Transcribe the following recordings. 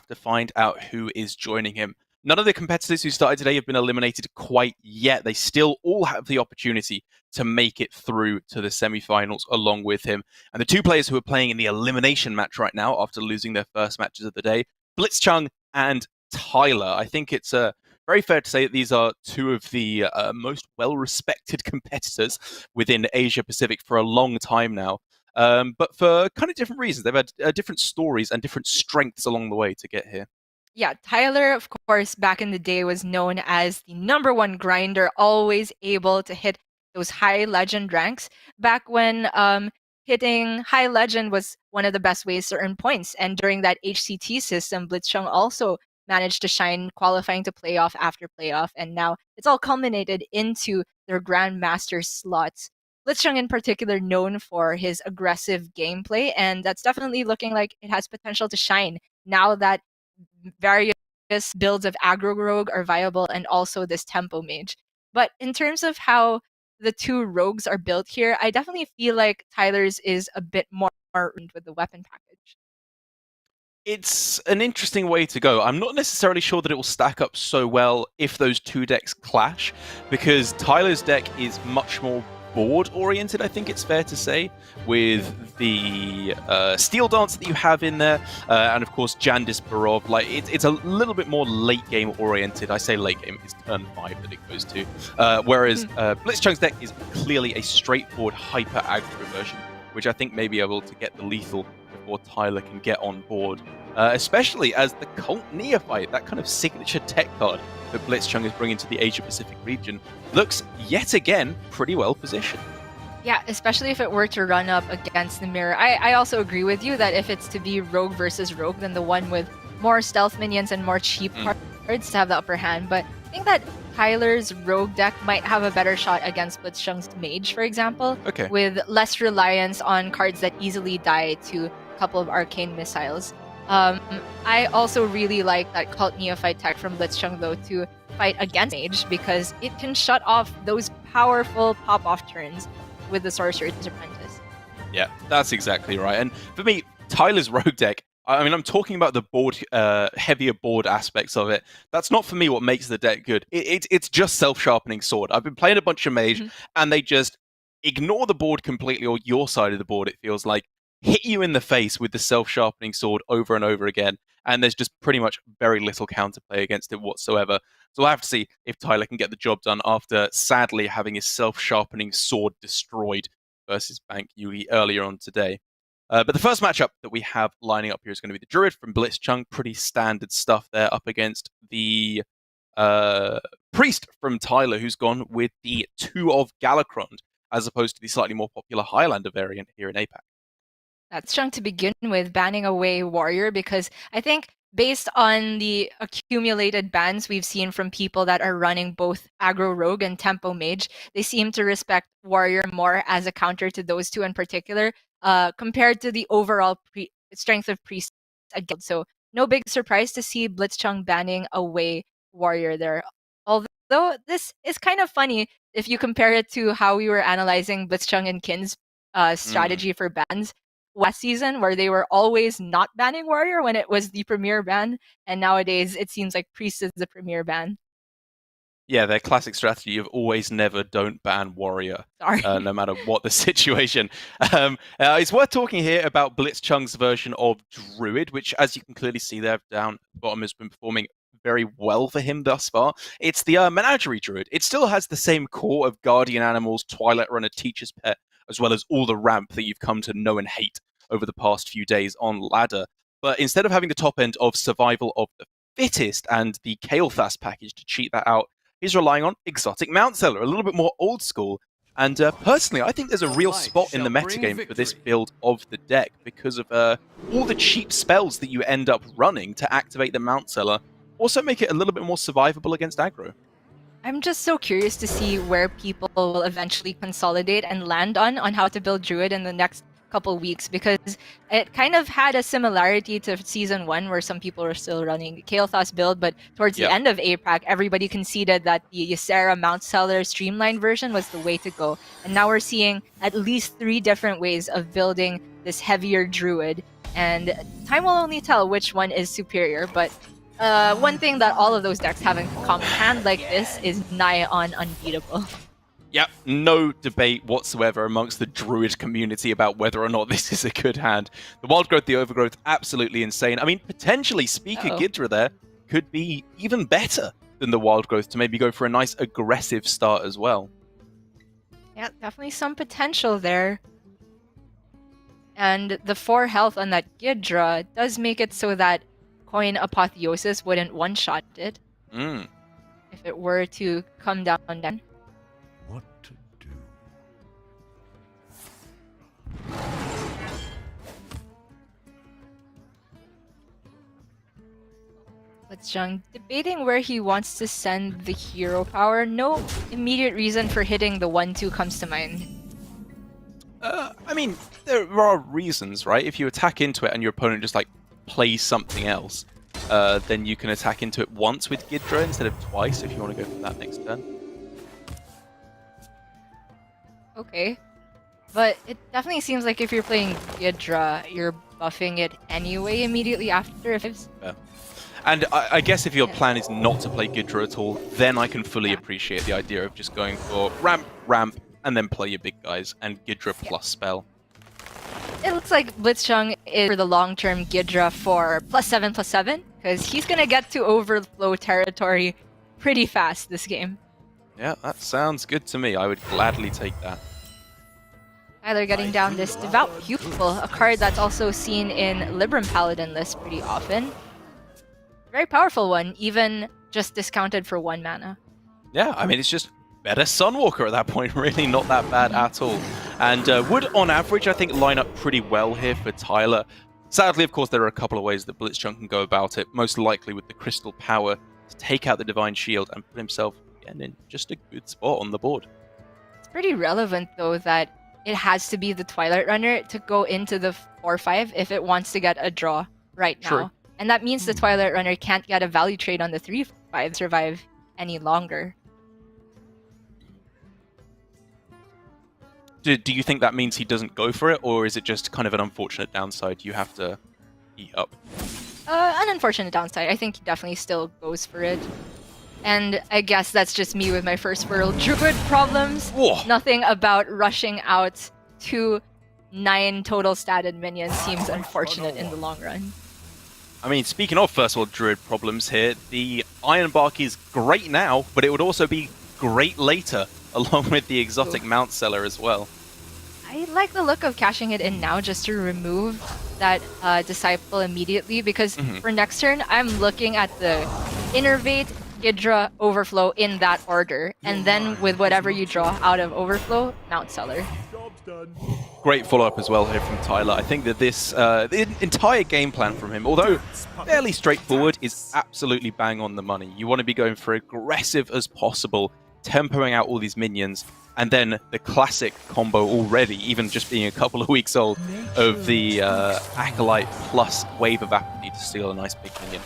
to find out who is joining him. None of the competitors who started today have been eliminated quite yet. They still all have the opportunity to make it through to the semi-finals along with him. And the two players who are playing in the elimination match right now after losing their first matches of the day, blitzchung and Tyler. I think it's very fair to say that these are two of the most well-respected competitors within Asia Pacific for a long time now. But for kind of different reasons. They've had different stories and different strengths along the way to get here. Yeah, Tyler, of course, back in the day was known as the #1 grinder, always able to hit those high legend ranks. Back when hitting high legend was one of the best ways to earn points. And during that HCT system, blitzchung also managed to shine, qualifying to playoff after playoff. And now it's all culminated into their Grandmasters slots. blitzchung in particular known for his aggressive gameplay, and that's definitely looking like it has potential to shine now that various builds of aggro rogue are viable and also this tempo mage. But in terms of how the two rogues are built here, I definitely feel like Tyler's is a bit more with the weapon package. It's an interesting way to go. I'm not necessarily sure that it will stack up so well if those two decks clash, because Tyler's deck is much more board-oriented, I think it's fair to say, with the Steel Dance that you have in there, and of course Jandis Barov. Like it's a little bit more late-game oriented. I say late game, it's turn 5 that it goes to. Whereas blitzchung's deck is clearly a straightforward hyper-aggro version, which I think may be able to get the lethal before Tyler can get on board. Especially as the Cult Neophyte, that kind of signature tech card that blitzchung is bringing to the Asia-Pacific region, looks yet again pretty well positioned. Yeah, especially if it were to run up against the mirror. I also agree with you that if it's to be rogue versus rogue, then the one with more stealth minions and more cheap cards to have the upper hand. But I think that Tyler's rogue deck might have a better shot against blitzchung's mage, for example, with less reliance on cards that easily die to a couple of arcane missiles. I also really like that Cult Neophyte tech from blitzchung, though, to fight against mage, because it can shut off those powerful pop-off turns with the Sorcerer's Apprentice. Yeah, that's exactly right. And for me, Tyler's rogue deck, I mean, I'm talking about the board, heavier board aspects of it. That's not for me what makes the deck good. It's just self-sharpening sword. I've been playing a bunch of mage, and they just ignore the board completely, or your side of the board, it feels like, hit you in the face with the self-sharpening sword over and over again, and there's just pretty much very little counterplay against it whatsoever. So we'll have to see if Tyler can get the job done after, sadly, having his self-sharpening sword destroyed versus Bank Yugi earlier on today. But the first matchup that we have lining up here is going to be the Druid from blitzchung. Pretty standard stuff there, up against the Priest from Tyler, who's gone with the 2 of Galakrond, as opposed to the slightly more popular Highlander variant here in APAC. That's strong to begin with, banning away Warrior, because I think based on the accumulated bans we've seen from people that are running both aggro rogue and tempo mage, they seem to respect Warrior more as a counter to those two in particular, compared to the overall strength of Priest again. So no big surprise to see blitzchung banning away Warrior there. Although this is kind of funny if you compare it to how we were analyzing blitzchung and Kin's strategy for bans last season, where they were always not banning Warrior when it was the premier ban, and nowadays it seems like Priest is the premier ban. Yeah, their classic strategy of always never don't ban Warrior, no matter what the situation. It's worth talking here about blitzchung's version of Druid, which, as you can clearly see there down at the bottom, has been performing very well for him thus far. It's the Menagerie Druid. It still has the same core of Guardian Animals, Twilight Runner, Teacher's Pet, as well as all the ramp that you've come to know and hate over the past few days on ladder. But instead of having the top end of Survival of the Fittest and the Kael'thas package to cheat that out, he's relying on Exotic Mount Seller, a little bit more old school. And personally, I think there's a real spot in the metagame for this build of the deck because of all the cheap spells that you end up running to activate the Mount Seller. Also make it a little bit more survivable against aggro. I'm just so curious to see where people will eventually consolidate and land on how to build Druid in the next couple weeks, because it kind of had a similarity to Season 1 where some people were still running Kael'thas build, but towards the end of APAC, everybody conceded that the Ysera Mount Seller streamlined version was the way to go. And now we're seeing at least 3 different ways of building this heavier Druid. and time will only tell which one is superior. But one thing that all of those decks have in common, hand like this is nigh on unbeatable. Yep, no debate whatsoever amongst the Druid community about whether or not this is a good hand. The Wild Growth, the Overgrowth, absolutely insane. I mean, potentially, Speaker Ghidra there could be even better than the Wild Growth to maybe go for a nice aggressive start as well. Yeah, definitely some potential there. And the 4 health on that Ghidra does make it so that Coin Apotheosis wouldn't one-shot it. If it were to come down then. What to do? blitzchung debating where he wants to send the hero power. No immediate reason for hitting the 1-2 comes to mind. I mean, there are reasons, right? If you attack into it and your opponent just like plays something else, then you can attack into it once with Ghidra instead of twice if you want to go for that next turn. Okay. But it definitely seems like if you're playing Ghidra, you're buffing it anyway immediately after. Yeah. And I guess if your plan is not to play Ghidra at all, then I can fully appreciate the idea of just going for ramp, and then play your big guys, and Ghidra plus spell. It looks like blitzchung is for the long-term Ghidra for +7/+7, because he's going to get to overflow territory pretty fast this game. Yeah, that sounds good to me. I would gladly take that. Tyler getting down this Devout Pupil, a card that's also seen in Libram Paladin lists pretty often. Very powerful one, even just discounted for 1 mana. Yeah, I mean, it's just better Sunwalker at that point, really not that bad at all. And would, on average, I think, line up pretty well here for Tyler. Sadly, of course, there are a couple of ways that blitzchung can go about it, most likely with the Crystal Power to take out the Divine Shield and put himself again in just a good spot on the board. It's pretty relevant, though, that it has to be the Twilight Runner to go into the 4/5 if it wants to get a draw right now. True. And that means the Twilight Runner can't get a value trade on the 3/5 survive any longer. Do you think that means he doesn't go for it, or is it just kind of an unfortunate downside you have to eat up? An unfortunate downside. I think he definitely still goes for it. And I guess that's just me with my first world Druid problems. Whoa. Nothing about rushing out to 9 total statted minions seems unfortunate in the long run. I mean, speaking of first world Druid problems here, the Iron Bark is great now, but it would also be great later, along with the exotic Mount Seller as well. I like the look of cashing it in now just to remove that Disciple immediately, because for next turn, I'm looking at the Innervate, Ghidra, Overflow in that order, and then with whatever you draw out of Overflow, Mount Seller. Great follow-up as well here from Tyler. I think that this the entire game plan from him, although fairly straightforward, is absolutely bang on the money. You want to be going for aggressive as possible, tempoing out all these minions, and then the classic combo already, even just being a couple of weeks old, of the Acolyte plus Wave of Apathy to steal a nice big minion.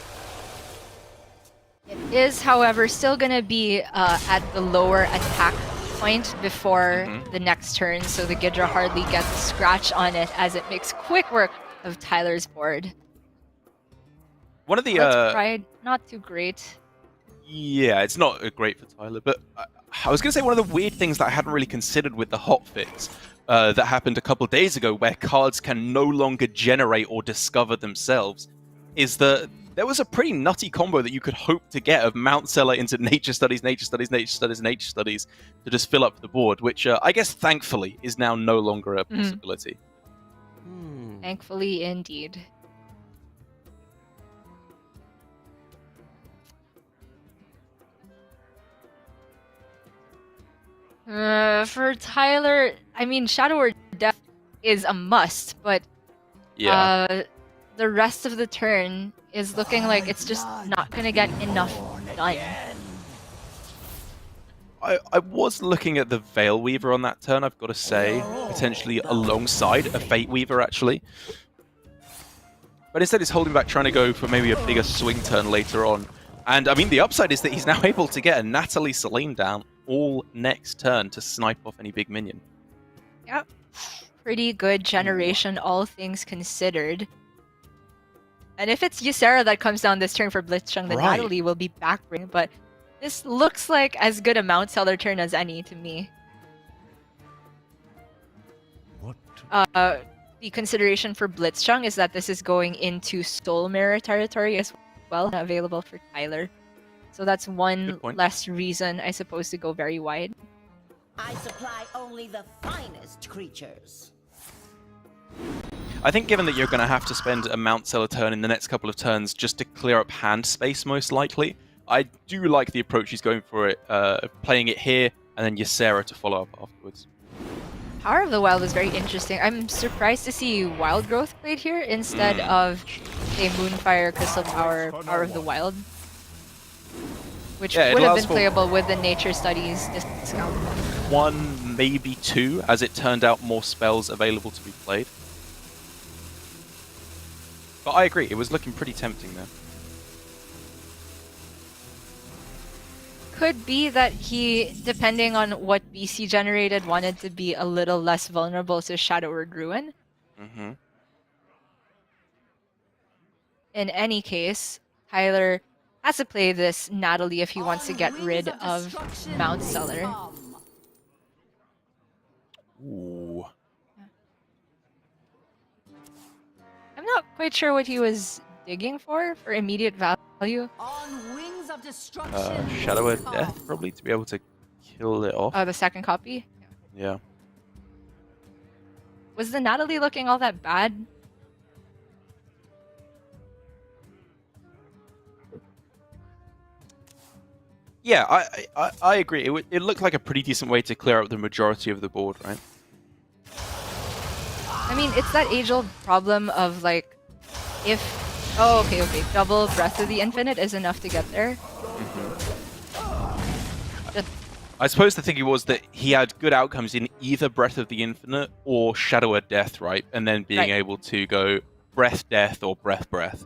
It is, however, still going to be at the lower attack point before the next turn, so the Ghidra hardly gets a scratch on it as it makes quick work of Tyler's board. One of the Pride, not too great. Yeah, it's not great for Tyler, but I was going to say one of the weird things that I hadn't really considered with the hotfix that happened a couple of days ago, where cards can no longer generate or discover themselves, is that there was a pretty nutty combo that you could hope to get of Mount Seller into Nature Studies, Nature Studies, Nature Studies, Nature Studies to just fill up the board, which I guess thankfully is now no longer a possibility. Thankfully, indeed. For Tyler, I mean, Shadow or Death is a must, but Yeah. The rest of the turn is looking like it's just not going to get enough done. I was looking at the Veil Weaver on that turn, I've got to say, potentially alongside a Fate Weaver, actually. But instead, it's holding back, trying to go for maybe a bigger swing turn later on. And I mean, the upside is that he's now able to get a Natalie Selene down all next turn to snipe off any big minion. Yep. Pretty good generation, all things considered. And if it's Ysera that comes down this turn for blitzchung, then Right. Natalie will be backbring. But this looks like as good a mount seller turn as any to me. What to The consideration for blitzchung is that this is going into Soul Mirror territory as well, available for Tyler. So that's one Good point. less reason, I suppose, to go very wide. I supply only the finest creatures. I think given that you're going to have to spend a Mount Seller turn in the next couple of turns just to clear up hand space, most likely, I do like the approach he's going for it, playing it here, and then Ysera to follow up afterwards. Power of the Wild is very interesting. I'm surprised to see Wild Growth played here instead of, say, Moonfire, Crystal Power, Power of the Wild. Which Yeah, it would have allows been for- playable with the Nature Studies discount. 1, maybe 2, as it turned out more spells available to be played. But I agree, it was looking pretty tempting there. Could be that he, depending on what BC generated, wanted to be a little less vulnerable to Shadow Word Ruin. Mm-hmm. In any case, Tyler has to play this Natalie if he wants to get rid of Mount Seller. Ooh. I'm not quite sure what he was digging for immediate value. On wings of destruction. Shadow of Death, probably, to be able to kill it off. Oh, the second copy? Yeah. Was the Natalie looking all that bad? Yeah, I agree. It looked like a pretty decent way to clear up the majority of the board, right? I mean, it's that age-old problem of, like, if... Oh, okay. Double Breath of the Infinite is enough to get there. I suppose the thinking was that he had good outcomes in either Breath of the Infinite or Shadow of Death, right? And then being Right. able to go Breath, Death, or Breath, Breath.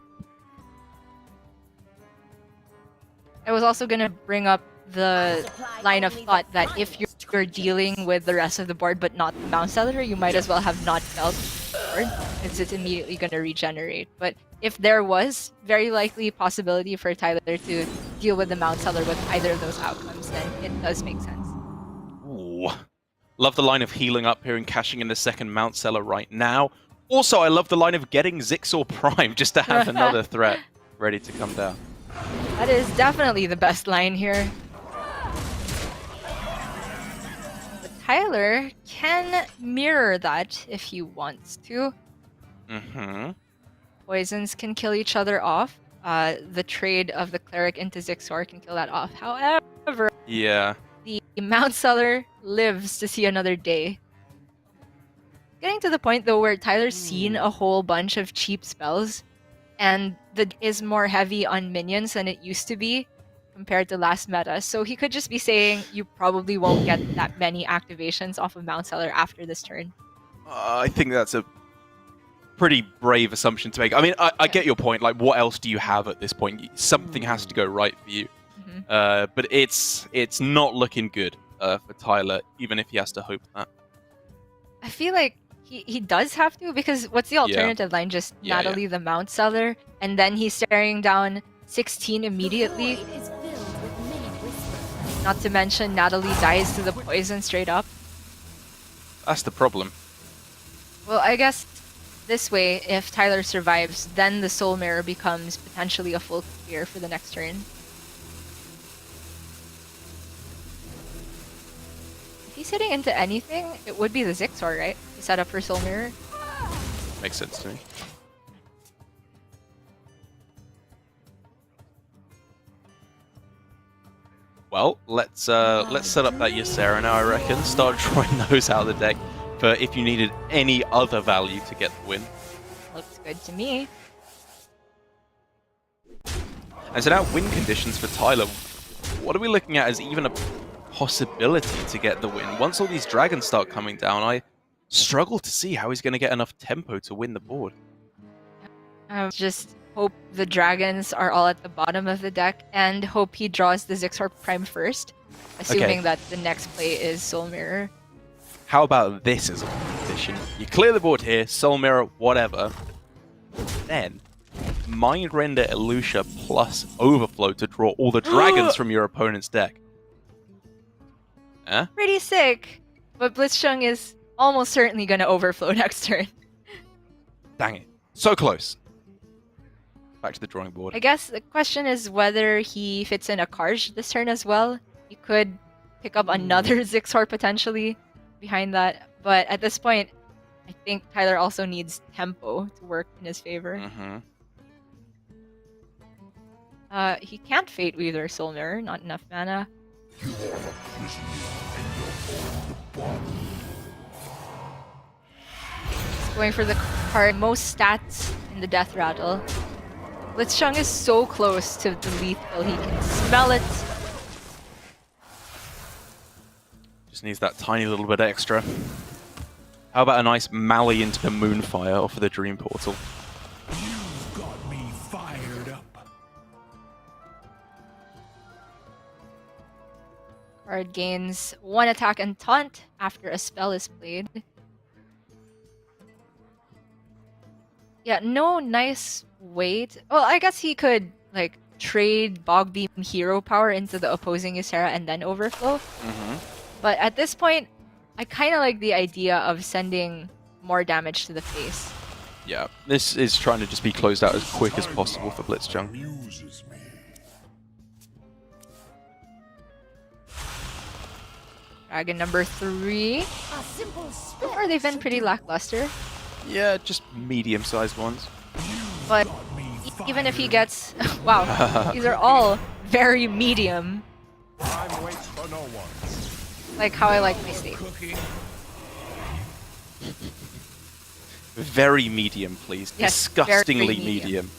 I was also going to bring up the line of thought that if you're dealing with the rest of the board but not the Mount Seller, you might as well have not felt the board, because it's immediately going to regenerate. But if there was very likely possibility for Tyler to deal with the Mount Seller with either of those outcomes, then it does make sense. Ooh. Love the line of healing up here and cashing in the second Mount Seller right now. Also, I love the line of getting Zixor Prime just to have another threat ready to come down. That is definitely the best line here. But Tyler can mirror that if he wants to. Mm-hmm. Poisons can kill each other off. The trade of the Cleric into Zixor can kill that off. However, Yeah. the Mount Seller lives to see another day. Getting to the point, though, where Tyler's seen a whole bunch of cheap spells, and the is more heavy on minions than it used to be compared to last meta. So he could just be saying you probably won't get that many activations off of Mount Seller after this turn. I think that's a pretty brave assumption to make. I mean, I get your point. Like, what else do you have at this point? Something has to go right for you. But it's not looking good for Tyler, even if he has to hope that. I feel like he does have to, because what's the alternative line? Just Yeah, Natalie the Mount Seller, and then he's staring down 16 immediately. Not to mention Natalie dies to the poison straight up. That's the problem. Well, I guess this way, if Tyler survives, then the Soul Mirror becomes potentially a full clear for the next turn. If he's hitting into anything, it would be the Zixor, right? To set up for Soul Mirror. Makes sense to me. Well, let's set up that Ysera now, I reckon. Start drawing those out of the deck for if you needed any other value to get the win. Looks good to me. And so now win conditions for Tyler. What are we looking at as even a possibility to get the win? Once all these dragons start coming down, I struggle to see how he's going to get enough tempo to win the board. Just hope the dragons are all at the bottom of the deck, and hope he draws the Zixor Prime first, assuming that the next play is Soul Mirror. How about this as a condition? You clear the board here, Soul Mirror, whatever. Then Mind Render Elucia plus Overflow to draw all the dragons from your opponent's deck. Eh? Pretty sick. But Blitzchung is almost certainly going to overflow next turn. Dang it. So close. Back to the drawing board. I guess the question is whether he fits in a Karj this turn as well. He could pick up another Zixor potentially behind that. But at this point, I think Tyler also needs tempo to work in his favor. He can't Fate Weaver Soul Mirror, not enough mana. He's going for the card most stats in the Death Rattle. Blitzchung is so close to the lethal, he can smell it. Just needs that tiny little bit extra. How about a nice Mally into the Moonfire off of the Dream Portal? You've got me fired up. Card gains 1 attack and taunt after a spell is played. Yeah, no nice weight. Well, I guess he could like trade Bog Beam hero power into the opposing Ysera and then overflow. But at this point, I kind of like the idea of sending more damage to the face. Yeah, this is trying to just be closed out as quick as possible for Blitzchung. Amuses me. Dragon number 3. A simple So far, they've been pretty lackluster. Yeah, just medium-sized ones. But even if he gets... wow, these are all very medium. Time waits for no one. Like how I like my steak. Cooking. Very medium, please. Yes, Disgustingly very medium. medium.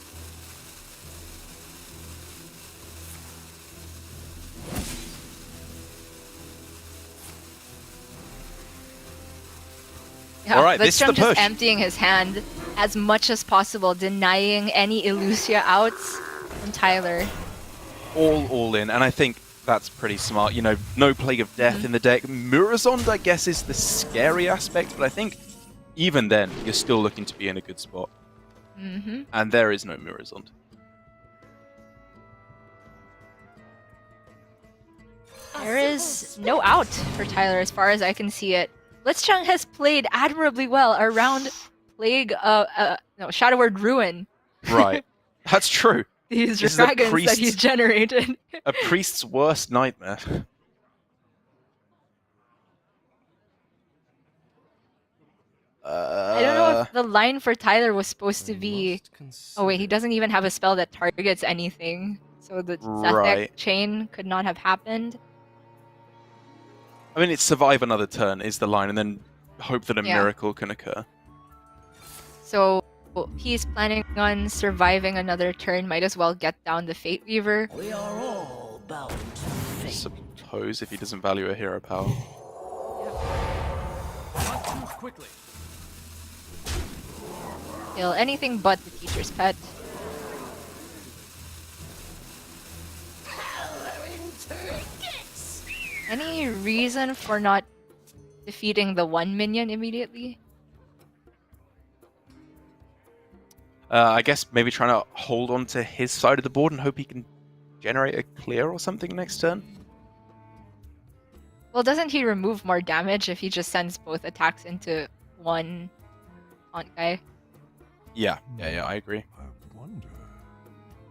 Yeah, All right, this is Blitzchung the just push. emptying his hand as much as possible, denying any Elucia outs from Tyler. All in, and I think that's pretty smart. You know, no Plague of Death in the deck. Murazond, I guess, is the scary aspect, but I think even then, you're still looking to be in a good spot. And there is no Murazond. There is no out for Tyler as far as I can see it. Blitzchung has played admirably well around Plague, Shadow Word Ruin. Right. That's true. These This is a dragons that priest- he's generated. A priest's worst nightmare. I don't know if the line for Tyler was supposed to be... Oh wait, he doesn't even have a spell that targets anything. So the Zethek Right. chain could not have happened. I mean, it's survive another turn is the line, and then hope that a Yeah. miracle can occur. So he's planning on surviving another turn. Might as well get down the Fate Weaver. We are all bound to I fate. suppose if he doesn't value a hero power. Not too quickly. Kill anything but the teacher's pet. Any reason for not defeating the one minion immediately? I guess maybe trying to hold on to his side of the board and hope he can generate a clear or something next turn. Well, doesn't he remove more damage if he just sends both attacks into one taunt guy? Yeah, I agree. I wonder.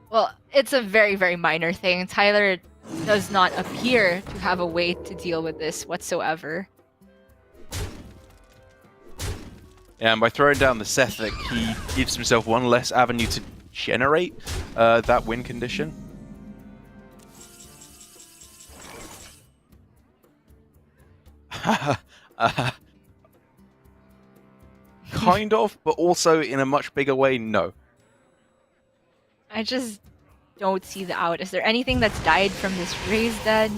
Well, it's a very, very minor thing. Tyler does not appear to have a way to deal with this whatsoever. Yeah, and by throwing down the Sethek, he gives himself one less avenue to generate that win condition. Kind of, but also in a much bigger way, no. I just don't see the out. Is there anything that's died from this raise dead?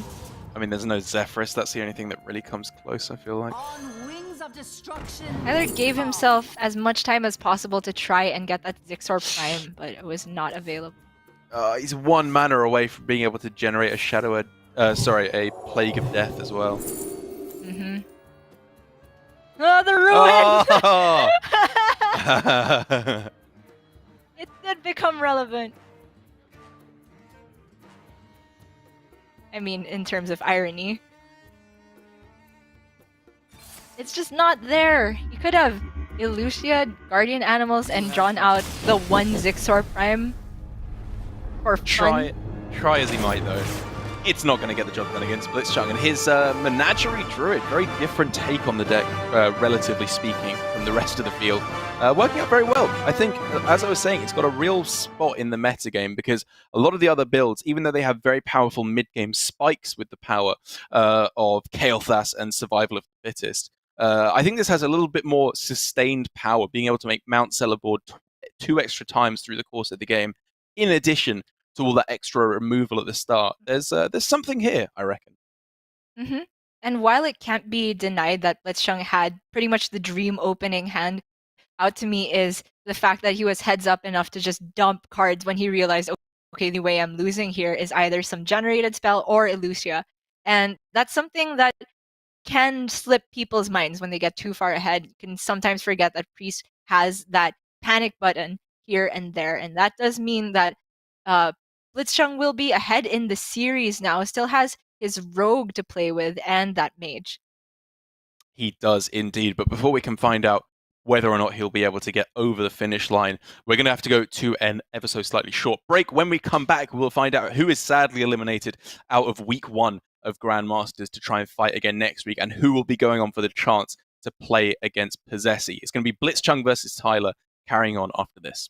I mean, there's no Zephyrus. That's the only thing that really comes close, I feel like. On wings of destruction. Tyler gave himself as much time as possible to try and get that Zixor Prime, but it was not available. He's one mana away from being able to generate a a Plague of Death as well. Oh, the ruin! Oh! It did become relevant. I mean, in terms of irony. It's just not there. You could have Elucia, Guardian Animals, and drawn out the one Zixor Prime for fun. Try as he might, though. It's not going to get the job done against blitzchung. And his Menagerie Druid, very different take on the deck, relatively speaking, from the rest of the field. Working out very well. I think, as I was saying, it's got a real spot in the metagame because a lot of the other builds, even though they have very powerful mid-game spikes with the power of Kael'thas and Survival of the Fittest, I think this has a little bit more sustained power, being able to make Mount Cellar board 2 extra times through the course of the game, in addition to all that extra removal at the start. There's something here, I reckon. Mm-hmm. And while it can't be denied that blitzchung had pretty much the dream opening hand, out to me is the fact that he was heads up enough to just dump cards when he realized, okay, the way I'm losing here is either some generated spell or Elucia. And that's something that can slip people's minds when they get too far ahead. You can sometimes forget that Priest has that panic button here and there. And that does mean that blitzchung will be ahead in the series now, still has his rogue to play with and that mage. He does indeed. But before we can find out whether or not he'll be able to get over the finish line, we're going to have to go to an ever so slightly short break. When we come back, we'll find out who is sadly eliminated out of week 1 of Grandmasters to try and fight again next week, and who will be going on for the chance to play against Possessi. It's going to be blitzchung versus Tyler, carrying on after this.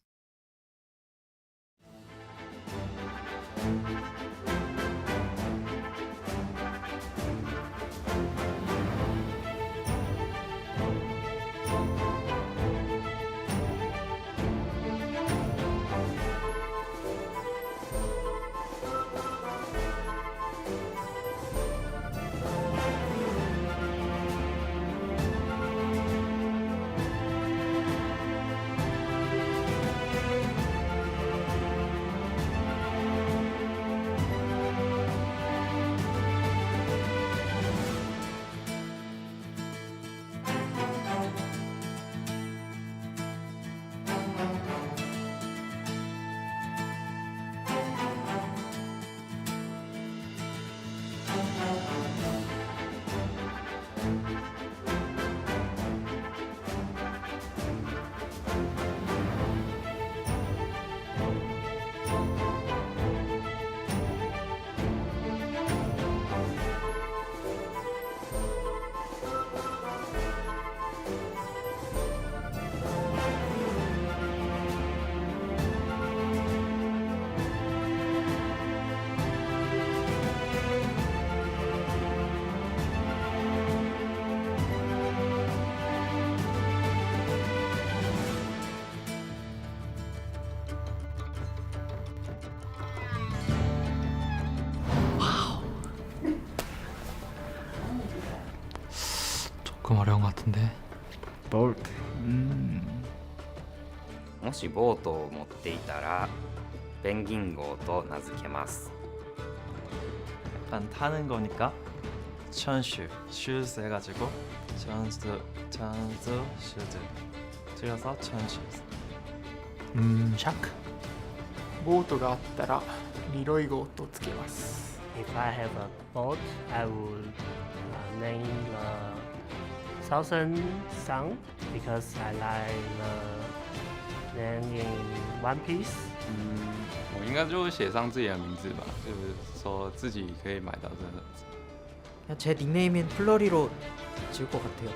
조금 어려운 것 같은데. ボルトもしボートを持っていたらペンギン号と名付けます 약간 타는 거니까 천슈 슈즈 해가지고 천수 슈즈 줄여서 천슈. 샤크. ボートがあったらリロイ号とつけます。 If I have a boat, I would name Thousand Sun because I like the name in One Piece. 我应该就会写上自己的名字吧，就是说自己可以买到这个。 그냥 제 닉네임인 플러리로 지을 것 같아요.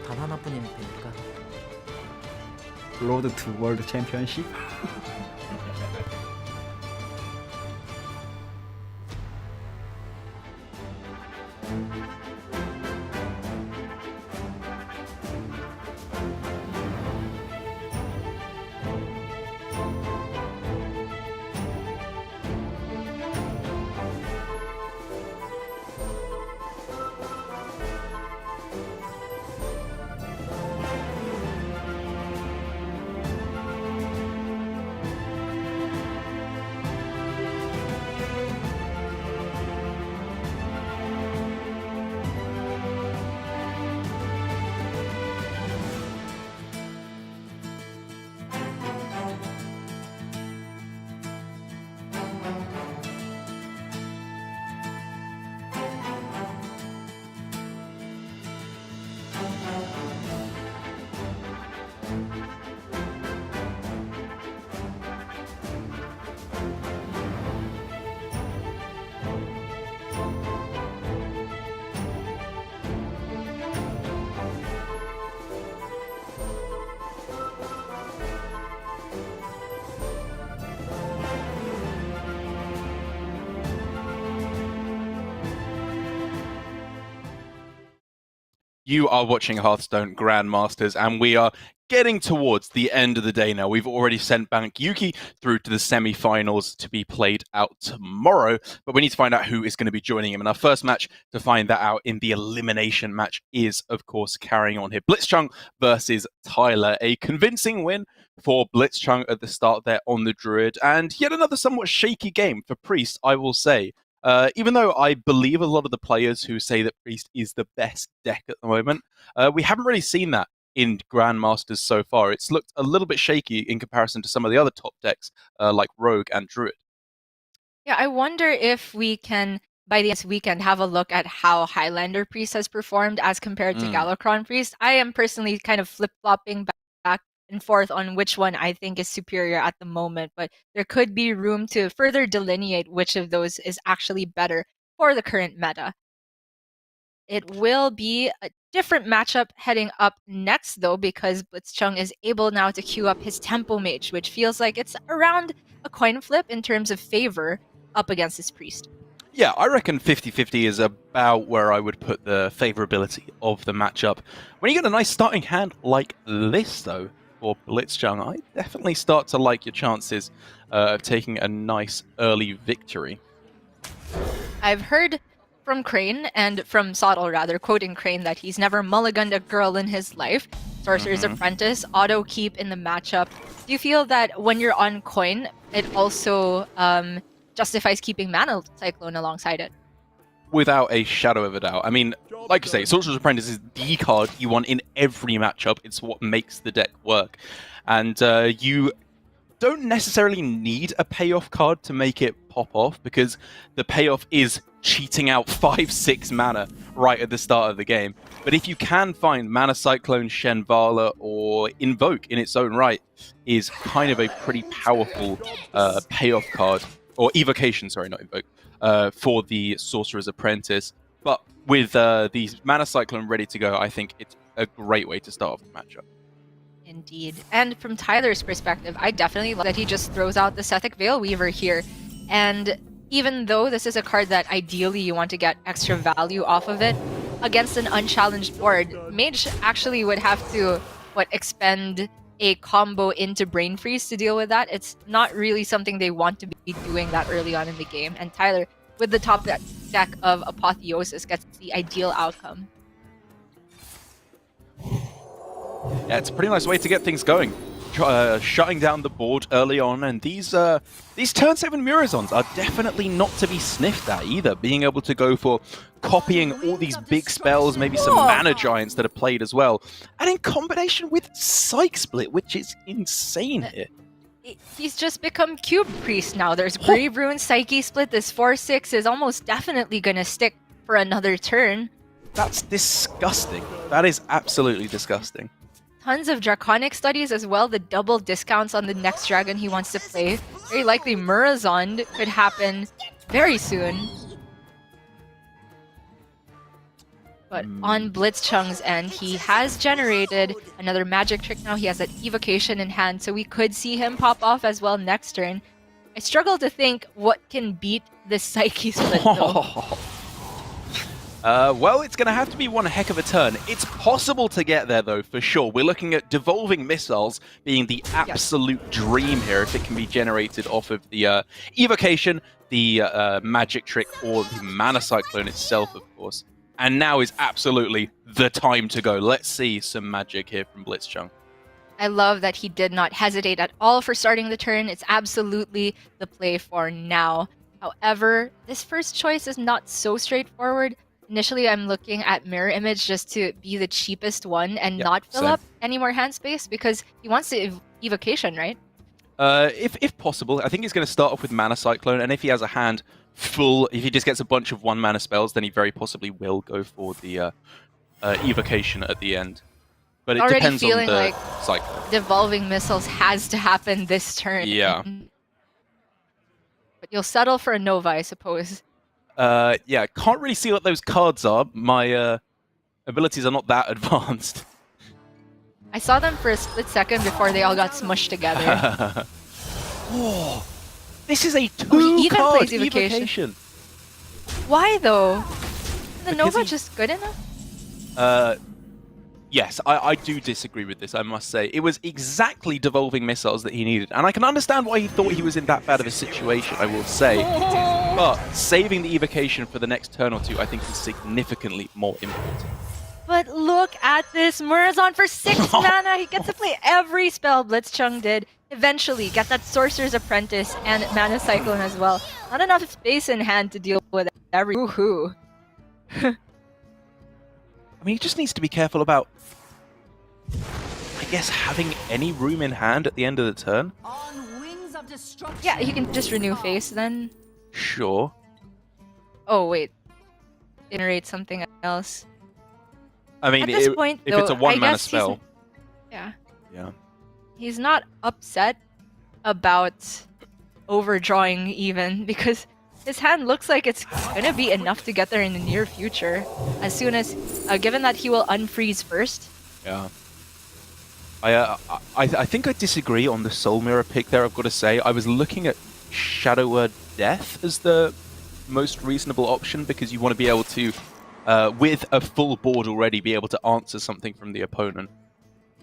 단 하나뿐인 배니까. Road to World Championship. You are watching Hearthstone Grandmasters, and we are getting towards the end of the day now. We've already sent Bank Yuki through to the semi-finals to be played out tomorrow, but we need to find out who is going to be joining him. And our first match to find that out in the elimination match is, of course, carrying on here. blitzchung versus Tyler. A convincing win for blitzchung at the start there on the Druid, and yet another somewhat shaky game for Priest, I will say. Even though I believe a lot of the players who say that Priest is the best deck at the moment, we haven't really seen that in Grandmasters so far. It's looked a little bit shaky in comparison to some of the other top decks like Rogue and Druid. Yeah, I wonder if we can, by the end of this weekend, have a look at how Highlander Priest has performed as compared to Galakrond Priest. I am personally kind of flip-flopping back and forth on which one I think is superior at the moment, but there could be room to further delineate which of those is actually better for the current meta. It will be a different matchup heading up next, though, because blitzchung is able now to queue up his Tempo Mage, which feels like it's around a coin flip in terms of favor up against his Priest. Yeah, I reckon 50-50 is about where I would put the favorability of the matchup. When you get a nice starting hand like this, though, for blitzchung, I definitely start to like your chances of taking a nice early victory. I've heard from Crane, and from Sottle rather, quoting Crane, that he's never mulliganed a girl in his life. Sorcerer's Apprentice, auto keep in the matchup. Do you feel that when you're on coin, it also justifies keeping Mana Cyclone alongside it? Without a shadow of a doubt. I mean, like you say, Sorcerer's Apprentice is the card you want in every matchup. It's what makes the deck work. And you don't necessarily need a payoff card to make it pop off, because the payoff is cheating out 5-6 mana right at the start of the game. But if you can find Mana Cyclone, Shenvala, or Invoke in its own right, is kind of a pretty powerful payoff card, or Evocation, sorry, not Invoke, for the Sorcerer's Apprentice. But with the Mana Cyclone ready to go, I think it's a great way to start off the matchup. Indeed. And from Tyler's perspective, I definitely love that he just throws out the Sethek Veilweaver here. And even though this is a card that ideally you want to get extra value off of it, against an unchallenged board, Mage actually would have to, expend a combo into Brain Freeze to deal with that. It's not really something they want to be doing that early on in the game. And Tyler, with the top deck of Apotheosis, gets the ideal outcome. Yeah, it's a pretty nice way to get things going. Shutting down the board early on, and these turn 7 Murazons are definitely not to be sniffed at either. Being able to go for copying all these big spells, maybe some Mana Giants that are played as well, and in combination with Psych Split, which is insane here. He's just become Cube Priest now. There's Brave Rune, Psyche Split. This 4/6 is almost definitely gonna stick for another turn. That's disgusting. That is absolutely disgusting. Tons of Draconic Studies as well, the double discounts on the next dragon he wants to play. Very likely Murazond could happen very soon. But on blitzchung's end, he has generated another magic trick now. He has that Evocation in hand, so we could see him pop off as well next turn. I struggle to think what can beat this Psyche Split though. Well, it's going to have to be one heck of a turn. It's possible to get there, though, for sure. We're looking at Devolving Missiles being the absolute dream here, if it can be generated off of the Evocation, the Magic Trick, or the Mana Cyclone itself, of course. And now is absolutely the time to go. Let's see some magic here from blitzchung. I love that he did not hesitate at all for starting the turn. It's absolutely the play for now. However, this first choice is not so straightforward. Initially, I'm looking at Mirror Image just to be the cheapest one and not fill up any more hand space, because he wants to Evocation, right? If possible. I think he's going to start off with Mana Cyclone, and if he has a hand full, if he just gets a bunch of 1-mana spells, then he very possibly will go for the Evocation at the end. But it depends on the cycle. Devolving Missiles has to happen this turn. Yeah. But you'll settle for a Nova, I suppose. Yeah, can't really see what those cards are. My abilities are not that advanced. I saw them for a split second before they all got smushed together. Oh, this is a 2-card Evocation. Why though? Is the Nova just good enough? Yes, I do disagree with this, I must say. It was exactly devolving missiles that he needed, and I can understand why he thought he was in that bad of a situation, I will say. But saving the evocation for the next turn or two, I think, is significantly more important. But look at this. Murazon for 6 mana. He gets to play every spell blitzchung did. Eventually, get that Sorcerer's Apprentice and Mana Cyclone as well. Not enough space in hand to deal with every woohoo. I mean, he just needs to be careful about, I guess, having any room in hand at the end of the turn. Yeah, he can just renew face then. Sure. Oh, wait. Generate something else. I mean, At this point, if though, it's a I 1-mana guess spell. Yeah. Yeah. He's not upset about overdrawing even, because his hand looks like it's gonna be enough to get there in the near future. As soon as, given that he will unfreeze first. Yeah. I think I disagree on the Soul Mirror pick there, I've got to say. I was looking at Shadow Word Death as the most reasonable option, because you want to be able to, with a full board already, be able to answer something from the opponent.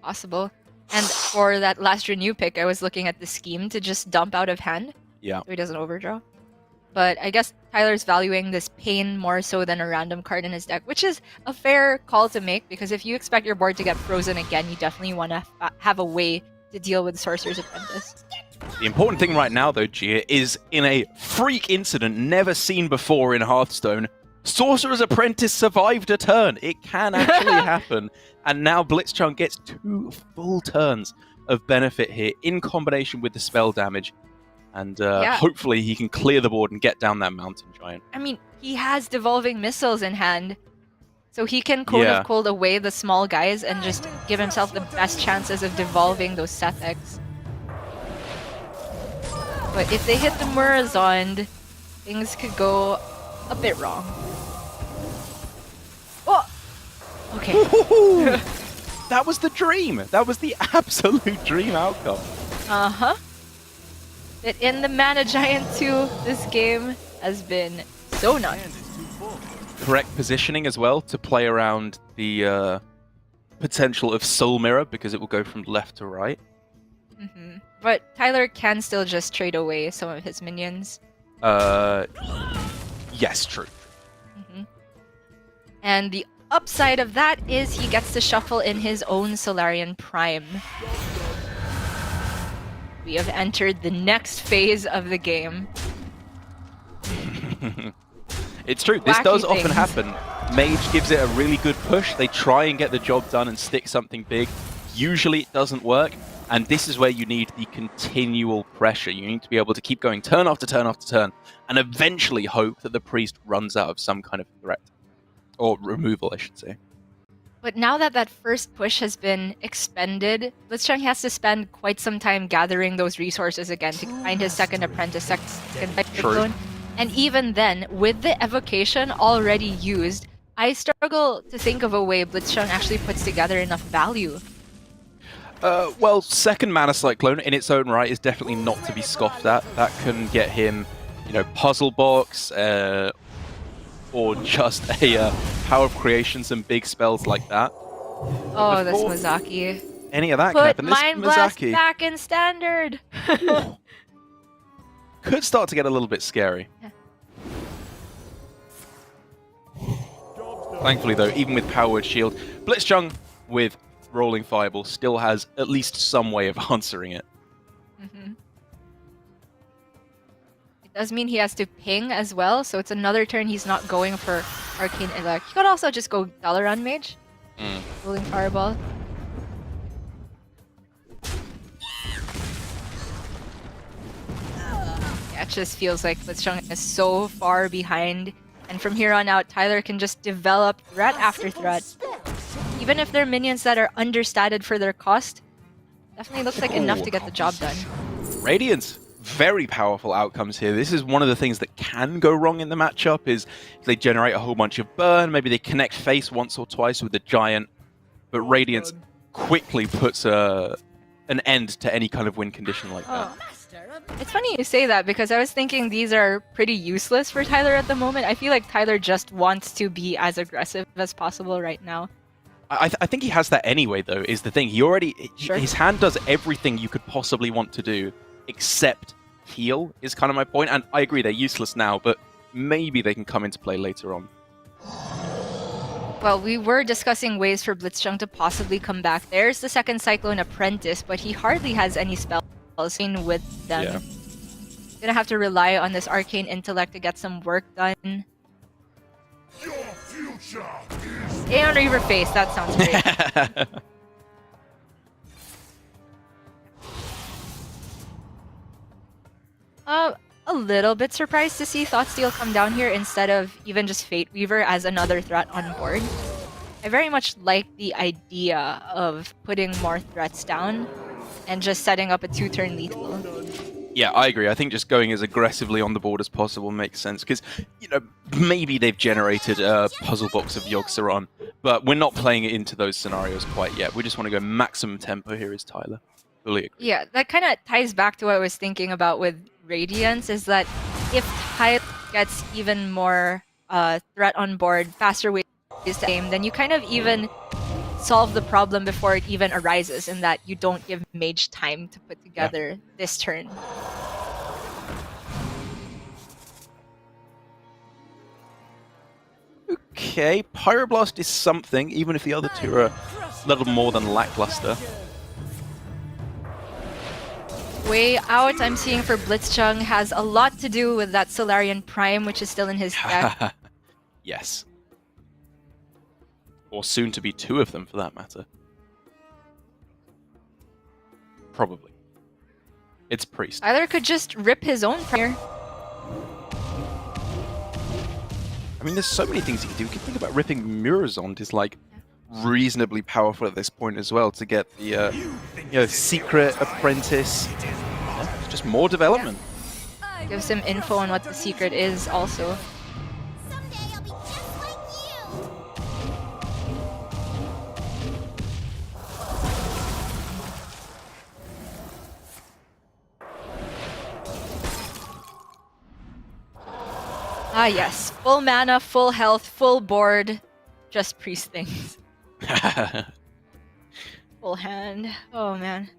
Possible. And for that last renew pick, I was looking at the scheme to just dump out of hand. Yeah. So he doesn't overdraw. But I guess Tyler's valuing this pain more so than a random card in his deck, which is a fair call to make, because if you expect your board to get frozen again, you definitely want to have a way to deal with Sorcerer's Apprentice. The important thing right now, though, Gia, is in a freak incident never seen before in Hearthstone, Sorcerer's Apprentice survived a turn. It can actually happen. And now blitzchung gets 2 full turns of benefit here in combination with the spell damage. And hopefully he can clear the board and get down that mountain giant. I mean, he has devolving missiles in hand. So he can Code of Cold away the small guys and just give himself the best chances of devolving those Setheks. But if they hit the Murazond, things could go a bit wrong. Oh! Okay. That was the dream. That was the absolute dream outcome. Uh-huh. That in the Mana Giant 2, this game has been so nuts. Correct positioning as well to play around the potential of Soul Mirror, because it will go from left to right. Mm-hmm. But Tyler can still just trade away some of his minions. Yes, true. Mm-hmm. And the upside of that is he gets to shuffle in his own Solarian Prime. We have entered the next phase of the game. It's true, this Wacky does often things. happen. Mage gives it a really good push, they try and get the job done and stick something big. Usually it doesn't work, and this is where you need the continual pressure. You need to be able to keep going turn after turn after turn, and eventually hope that the priest runs out of some kind of threat. Or removal, I should say. But now that that first push has been expended, blitzchung has to spend quite some time gathering those resources again to find his second apprentice, second cyclone. And even then, with the evocation already used, I struggle to think of a way blitzchung actually puts together enough value. Well, second Mana Cyclone in its own right is definitely not to be scoffed at. That can get him, you know, Puzzle Box, or just a Power of Creation, some big spells like that. Oh, this Mizaki. Any of that can Put happen. This Mind Blast Mizaki back in standard! could start to get a little bit scary. Yeah. Thankfully, though, even with Powered Shield, blitzchung with Rolling Fireball still has at least some way of answering it. Mm-hmm. It does mean he has to ping as well, so it's another turn he's not going for Arcane Elect. He could also just go Dalaran Mage. Rolling Fireball. Yeah, it just feels like blitzchung is so far behind, and from here on out, Tyler can just develop threat after threat. Even if they're minions that are understated for their cost, definitely looks like enough to get the job done. Radiance, very powerful outcomes here. This is one of the things that can go wrong in the matchup, is if they generate a whole bunch of burn, maybe they connect face once or twice with the giant, but Radiance quickly puts an end to any kind of win condition like that. It's funny you say that, because I was thinking these are pretty useless for Tyler at the moment. I feel like Tyler just wants to be as aggressive as possible right now. I think he has that anyway, though, is the thing. He already... Sure. His hand does everything you could possibly want to do, except heal, is kind of my point. And I agree, they're useless now, but maybe they can come into play later on. Well, we were discussing ways for blitzchung to possibly come back. There's the second Cyclone Apprentice, but he hardly has any spells in with them. Yeah. Gonna have to rely on this Arcane Intellect to get some work done. Your future is Aeon Reaver face, that sounds great. A little bit surprised to see Thoughtsteal come down here instead of even just Fate Weaver as another threat on board. I very much like the idea of putting more threats down and just setting up a 2-turn lethal. Yeah, I agree. I think just going as aggressively on the board as possible makes sense, because, you know, maybe they've generated a puzzle box of Yogg-Saron, but we're not playing it into those scenarios quite yet. We just want to go maximum tempo here as Tyler. Fully agree. Yeah, that kind of ties back to what I was thinking about with Radiance, is that if Tyler gets even more threat on board, faster ways to aim, then you kind of even solve the problem before it even arises, in that you don't give Mage time to put together this turn. Okay, Pyroblast is something, even if the other two are a little more than lackluster. Way out, I'm seeing for blitzchung has a lot to do with that Solarian Prime, which is still in his deck. Yes. Or soon to be 2 of them, for that matter. Probably. It's Priest. Either could just rip his own Prime. I mean, there's so many things he can do. You can think about ripping Murozond is like reasonably powerful at this point as well to get the you know, secret apprentice. Yeah, it's just more development. Gives him info on what the secret is also. Someday I'll be just like you. Ah yes, full mana, full health, full board, just priest things. Full hand. Oh man.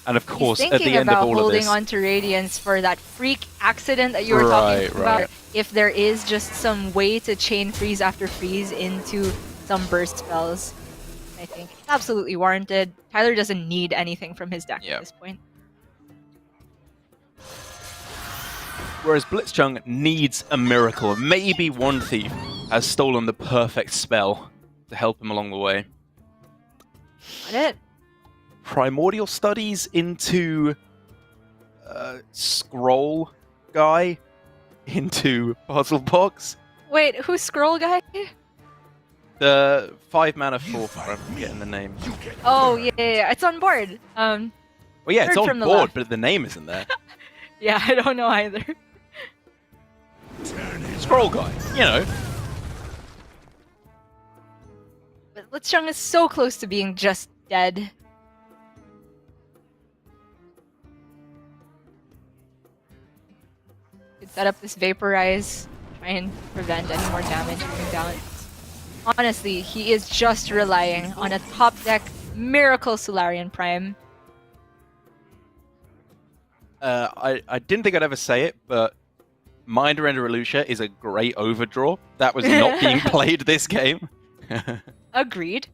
And of course, He's at the thinking end of about all of holding this, on to Radiance for that freak accident that you were talking about. Right. If there is just some way to chain freeze after freeze into some burst spells, I think it's absolutely warranted. Tyler doesn't need anything from his deck at this point. whereas Blitzchung needs a miracle. Maybe one thief has stolen the perfect spell to help him along the way. Got it. Primordial studies into scroll guy into puzzle box. Wait, who's scroll guy? The 5 mana 4. I'm forgetting the name. Oh yeah, it's on board. Well, yeah, it's third on from the board, left. but the name isn't there. Yeah, I don't know either. Scroll guy, you know. But Blitzchung is so close to being just dead. Could set up this vaporize, try and prevent any more damage coming down. Honestly, he is just relying on a top deck Miracle Solarian Prime. I didn't think I'd ever say it, but Mind Render Elutia is a great overdraw. That was not being played this game. Agreed.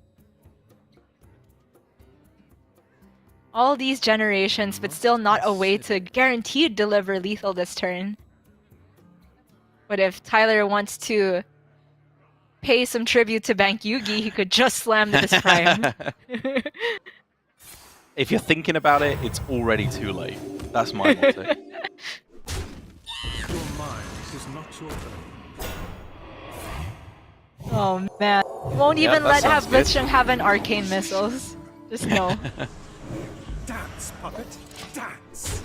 All these generations, but still not a way to guaranteed deliver lethal this turn. But if Tyler wants to pay some tribute to Bank Yugi, he could just slam this Prime. If you're thinking about it, it's already too late. That's my motto. Your mind is not your own. Oh man. Won't Yeah, even that let sounds have good. Blitzchung have an arcane missiles. Just no. Dance, puppet, dance.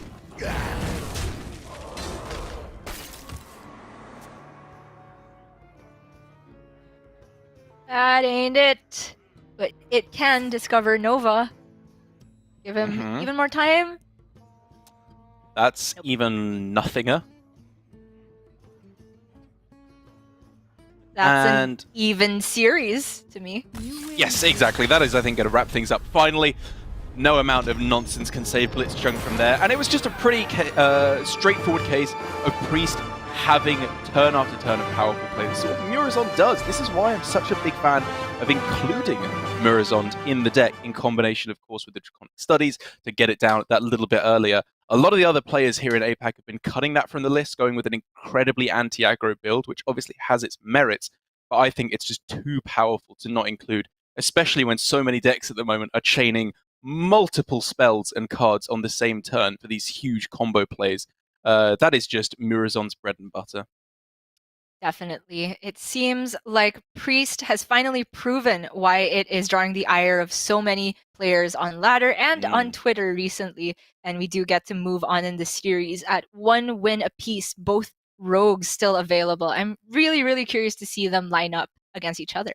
That ain't it. But it can discover Nova. Give him Mhm. even more time. That's even nothinger. That's and an even series to me. yes, exactly. That is, I think, going to wrap things up. Finally, no amount of nonsense can save blitzchung from there. And it was just a pretty straightforward case of Priest having turn after turn of powerful play. This is what Murazond does. This is why I'm such a big fan of including Murazond in the deck, in combination, of course, with the Draconic Studies, to get it down that little bit earlier. A lot of the other players here in APAC have been cutting that from the list, going with an incredibly anti-aggro build, which obviously has its merits, but I think it's just too powerful to not include, especially when so many decks at the moment are chaining multiple spells and cards on the same turn for these huge combo plays. That is just Murazond's bread and butter. Definitely. It seems like Priest has finally proven why it is drawing the ire of so many players on ladder and on Twitter recently. And we do get to move on in the series at 1 win apiece, both rogues still available. I'm really, really curious to see them line up against each other.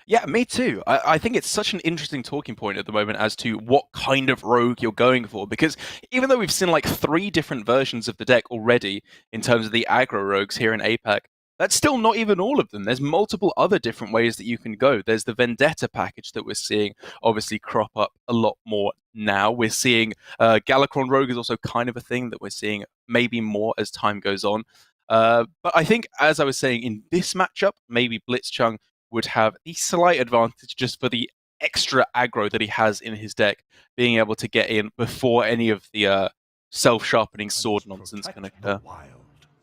Yeah, me too. I think it's such an interesting talking point at the moment as to what kind of rogue you're going for, because even though we've seen like 3 different versions of the deck already in terms of the aggro rogues here in APAC, that's still not even all of them. There's multiple other different ways that you can go. There's the Vendetta package that we're seeing obviously crop up a lot more now. We're seeing Galakron Rogue is also kind of a thing that we're seeing maybe more as time goes on. But I think, as I was saying, in this matchup, maybe blitzchung would have the slight advantage just for the extra aggro that he has in his deck, being able to get in before any of the self-sharpening sword nonsense can occur.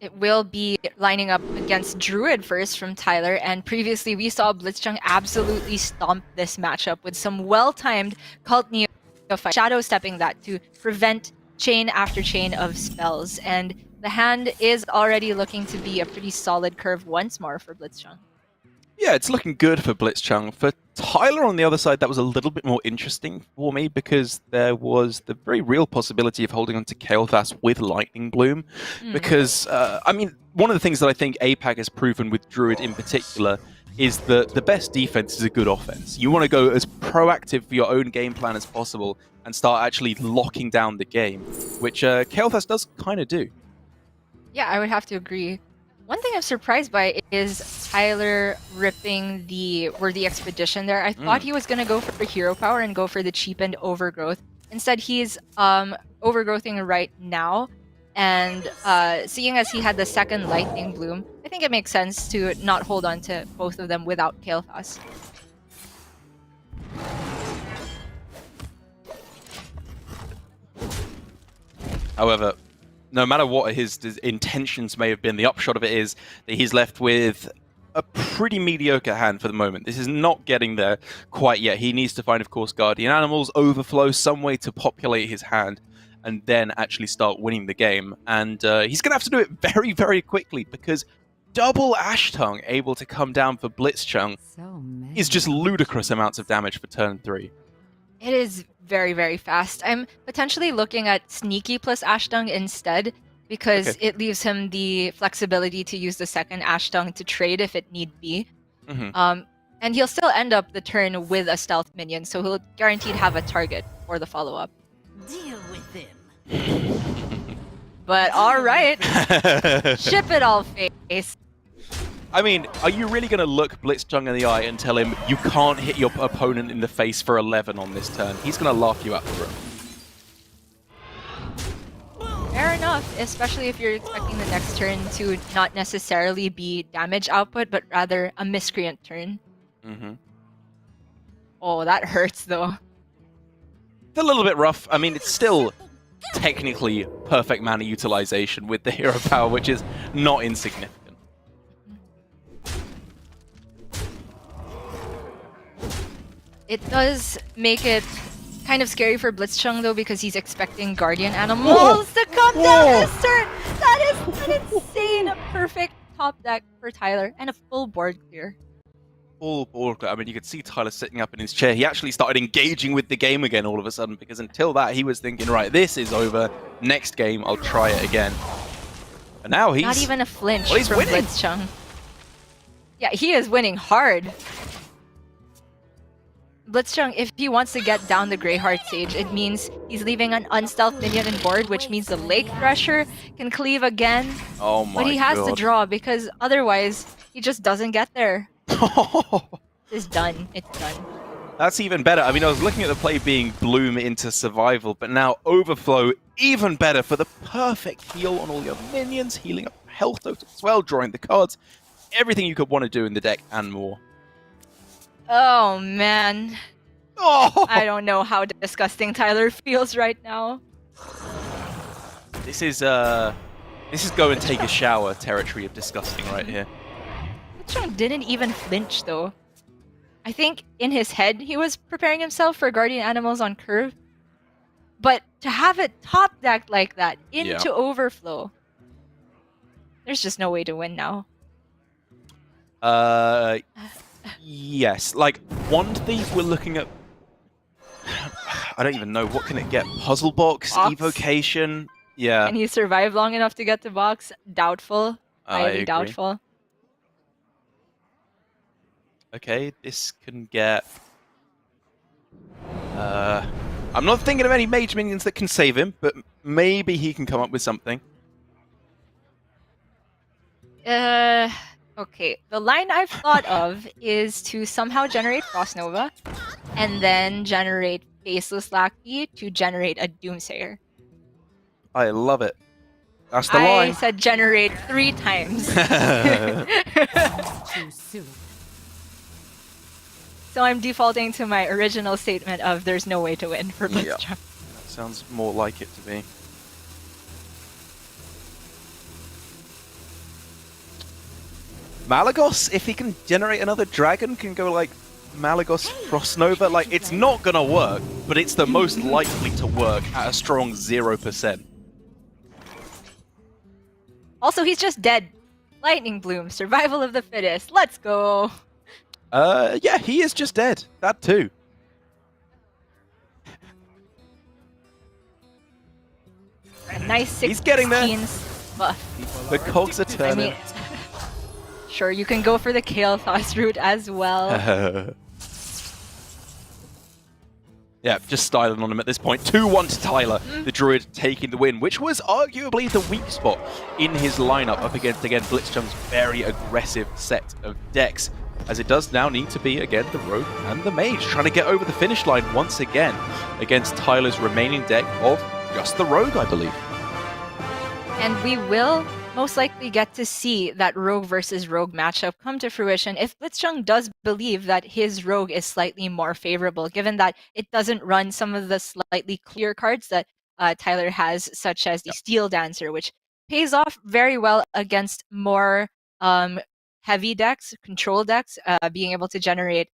It will be lining up against Druid first from Tyler, and previously we saw blitzchung absolutely stomp this matchup with some well-timed Cult Neophyte shadow stepping that to prevent chain after chain of spells, and the hand is already looking to be a pretty solid curve once more for blitzchung. Yeah, it's looking good for blitzchung. For Tyler on the other side, that was a little bit more interesting for me because there was the very real possibility of holding on to Kael'thas with Lightning Bloom. Because, I mean, one of the things that I think APAC has proven with Druid in particular is that the best defense is a good offense. You want to go as proactive for your own game plan as possible and start actually locking down the game, which Kael'thas does kind of do. Yeah, I would have to agree. One thing I'm surprised by is Tyler ripping the Worthy Expedition there. I thought he was going to go for hero power and go for the cheapened Overgrowth. Instead, he's overgrowthing right now. And seeing as he had the second Lightning Bloom, I think it makes sense to not hold on to both of them without Kael'thas. However, no matter what his intentions may have been, the upshot of it is that he's left with a pretty mediocre hand for the moment. This is not getting there quite yet. He needs to find, of course, Guardian Animals, Overflow, some way to populate his hand, and then actually start winning the game. And he's going to have to do it very, very quickly, because double Ash Tongue able to come down for blitzchung is just ludicrous amounts of damage for turn 3. It is very, very fast. I'm potentially looking at Sneaky plus Ashtung instead, because it leaves him the flexibility to use the second Ashtung to trade if it need be. And he'll still end up the turn with a stealth minion, so he'll guaranteed have a target for the follow-up. Deal with him. But alright, ship it all, face. I mean, are you really going to look blitzchung in the eye and tell him you can't hit your opponent in the face for 11 on this turn? He's going to laugh you out the room. Fair enough, especially if you're expecting the next turn to not necessarily be damage output, but rather a miscreant turn. Oh, that hurts though. It's a little bit rough. I mean, it's still technically perfect mana utilization with the hero power, which is not insignificant. It does make it kind of scary for blitzchung though, because he's expecting Guardian Animals to come down this turn. That is an insane, perfect top deck for Tyler, and a full board clear. Full board clear. I mean, you could see Tyler sitting up in his chair. He actually started engaging with the game again all of a sudden, because until that he was thinking, right, this is over. Next game, I'll try it again. And now he's... Not even a flinch he's from winning. blitzchung. Yeah, he is winning hard. Blitzchung, if he wants to get down the Greyheart Sage, it means he's leaving an unstealth minion on board, which means the Lake Thresher can cleave again. Oh my But he has to god. draw because otherwise he just doesn't get there. It's done. It's done. That's even better. I mean, I was looking at the play being Bloom into Survival, but now Overflow, even better for the perfect heal on all your minions, healing up health total as well, drawing the cards, everything you could want to do in the deck and more. Oh man. Oh! I don't know how disgusting Tyler feels right now. This is go and take a shower territory of disgusting right here. Blitzchung didn't even flinch though. I think in his head he was preparing himself for Guardian Animals on curve. But to have it top decked like that into Overflow, there's just no way to win now. Yes. Like, Wand Thief, we're looking at... I don't even know. What can it get? Puzzle Box? Evocation? Yeah. Can he survive long enough to get to box? Doubtful. I Highly agree. doubtful. Okay, this can get... I'm not thinking of any mage minions that can save him, but maybe he can come up with something. Okay. The line I've thought of is to somehow generate Frost Nova, and then generate Faceless Lackey to generate a Doomsayer. I love it. That's the I line. said generate 3 times. Too soon. So I'm defaulting to my original statement of there's no way to win for Blitzchung. Yeah. That sounds more like it to me. Malagos, if he can generate another dragon, can go like Malagos Frost Nova. Like, it's not gonna work, but it's the most likely to work at a strong 0%. Also, he's just dead. Lightning Bloom, survival of the fittest. Let's go. Yeah, he is just dead. That too. A nice 16 He's getting there. buff. The cogs are I turning. mean, sure, you can go for the Kael'thas route as well. Yeah, just styling on him at this point. 2-1 to Tyler, the Druid taking the win, which was arguably the weak spot in his lineup up against, again, Blitzchung's very aggressive set of decks, as it does now need to be, again, the Rogue and the Mage, trying to get over the finish line once again against Tyler's remaining deck of just the Rogue, I believe. And we will most likely get to see that Rogue versus Rogue matchup come to fruition if Blitzchung does believe that his Rogue is slightly more favorable, given that it doesn't run some of the slightly clear cards that Tyler has, such as the Steel Dancer, which pays off very well against more heavy decks, control decks, being able to generate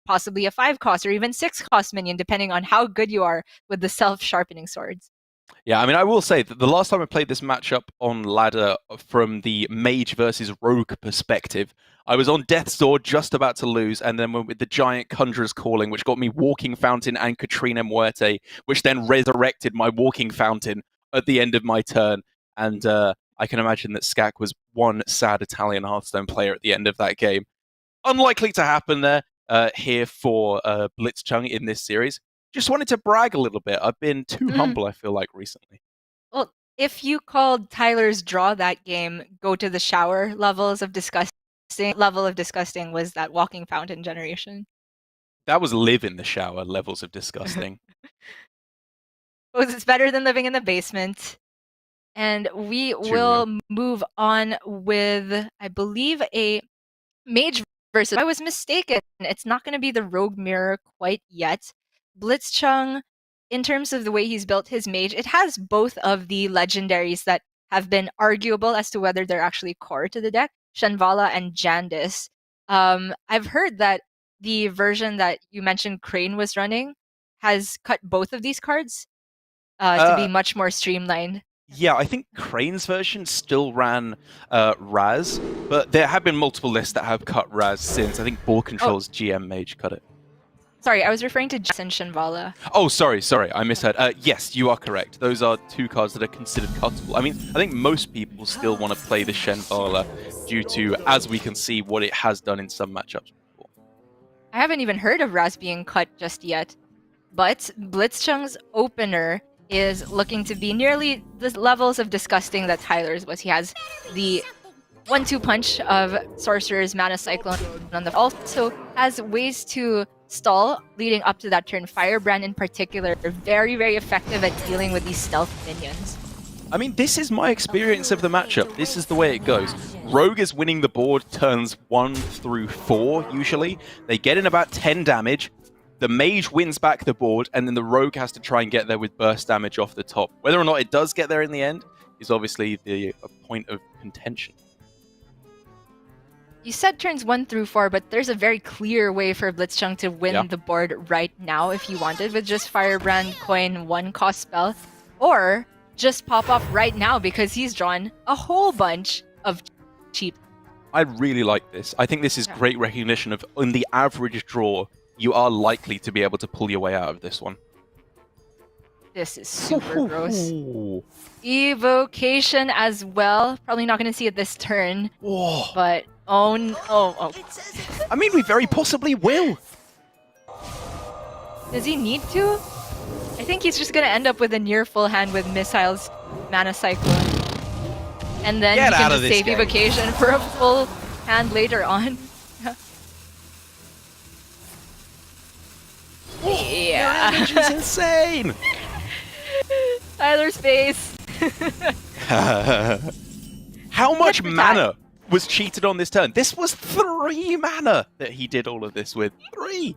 possibly a 5-cost or even 6-cost minion, depending on how good you are with the self-sharpening swords. Yeah, I mean, I will say that the last time I played this matchup on ladder from the Mage versus Rogue perspective, I was on Death's Door just about to lose, and then went with the Giant Conjurer's Calling, which got me Walking Fountain and Katrina Muerte, which then resurrected my Walking Fountain at the end of my turn. And I can imagine that Skak was one sad Italian Hearthstone player at the end of that game. Unlikely to happen there here for Blitzchung in this series. Just wanted to brag a little bit. I've been too humble, I feel like, recently. Well, if you called Tyler's draw that game go to the shower levels of disgusting, level of disgusting was that Walking Fountain generation. That was live in the shower levels of disgusting. It's better than living in the basement. And we will move on with, I believe, a Mage versus... I was mistaken. It's not going to be the Rogue Mirror quite yet. Blitzchung, in terms of the way he's built his Mage, it has both of the legendaries that have been arguable as to whether they're actually core to the deck, Shenvala and Jandis. I've heard that the version that you mentioned Crane was running has cut both of these cards to be much more streamlined. Yeah, I think Crane's version still ran Raz, but there have been multiple lists that have cut Raz since. I think Ball Control's GM Mage cut it. Sorry, I was referring to Jess and Shenvala. Oh, sorry, I misheard. Yes, you are correct. Those are 2 cards that are considered cuttable. I mean, I think most people still want to play the Shenvala due to, as we can see, what it has done in some matchups before. I haven't even heard of Raz being cut just yet. But blitzchung's opener is looking to be nearly the levels of disgusting that Tyler's was. He has the 1-2 punch of Sorcerer's Mana Cyclone on the also has ways to stall leading up to that turn. Firebrand in particular, very, very effective at dealing with these stealth minions. I mean, this is my experience of the matchup. This is the way it goes. Rogue is winning the board turns 1 through 4, usually. They get in about 10 damage. The mage wins back the board, and then the rogue has to try and get there with burst damage off the top. Whether or not it does get there in the end is obviously a point of contention. You said turns 1 through 4, but there's a very clear way for blitzchung to win the board right now if you wanted, with just Firebrand, coin, 1 cost spell, or just pop off right now because he's drawn a whole bunch of cheap. I really like this. I think this is great recognition of, in the average draw, you are likely to be able to pull your way out of this one. This is super gross. Evocation as well. Probably not going to see it this turn. Whoa. But, oh. I mean, we very possibly will. Does he need to? I think he's just going to end up with a near full hand with Missile's Mana Cyclone. And then he can just save Evocation for a full hand later on. Yeah. Your energy's insane! Tyler's face. How much mana was cheated on this turn? This was 3 mana that he did all of this with. 3!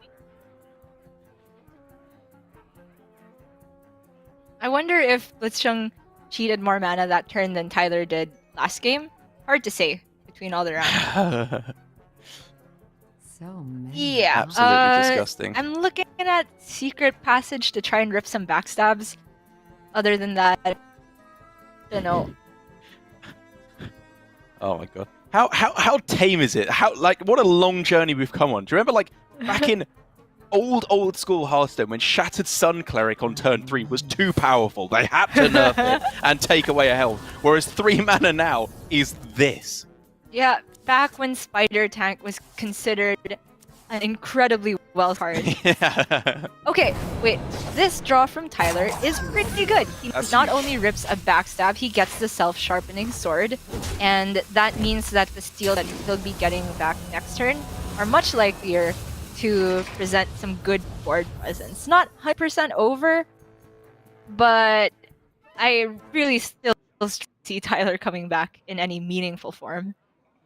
I wonder if blitzchung cheated more mana that turn than Tyler did last game. Hard to say between all the rounds. So many. Yeah, absolutely disgusting. I'm looking at Secret Passage to try and rip some backstabs. Other than that, I don't know. Oh my god. How tame is it? What a long journey we've come on. Do you remember back in old school Hearthstone when Shattered Sun Cleric on turn 3 was too powerful? They had to nerf it and take away a health. Whereas 3 mana now is this. Yeah, back when Spider Tank was considered an incredibly well card. Yeah. Okay, wait. This draw from Tyler is pretty good. He not only rips a backstab, he gets the self-sharpening sword, and that means that the steel that he'll be getting back next turn are much likelier to present some good board presence. Not 100% over, but I really still see Tyler coming back in any meaningful form.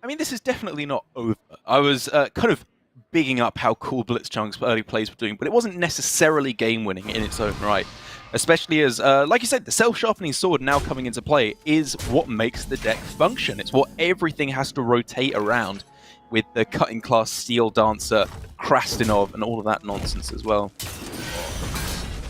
I mean, this is definitely not over. I was kind of bigging up how cool blitzchung's early plays were doing, but it wasn't necessarily game-winning in its own right. Especially as, like you said, the self-sharpening sword now coming into play is what makes the deck function. It's what everything has to rotate around, with the cutting class Steel Dancer, Krastinov, and all of that nonsense as well.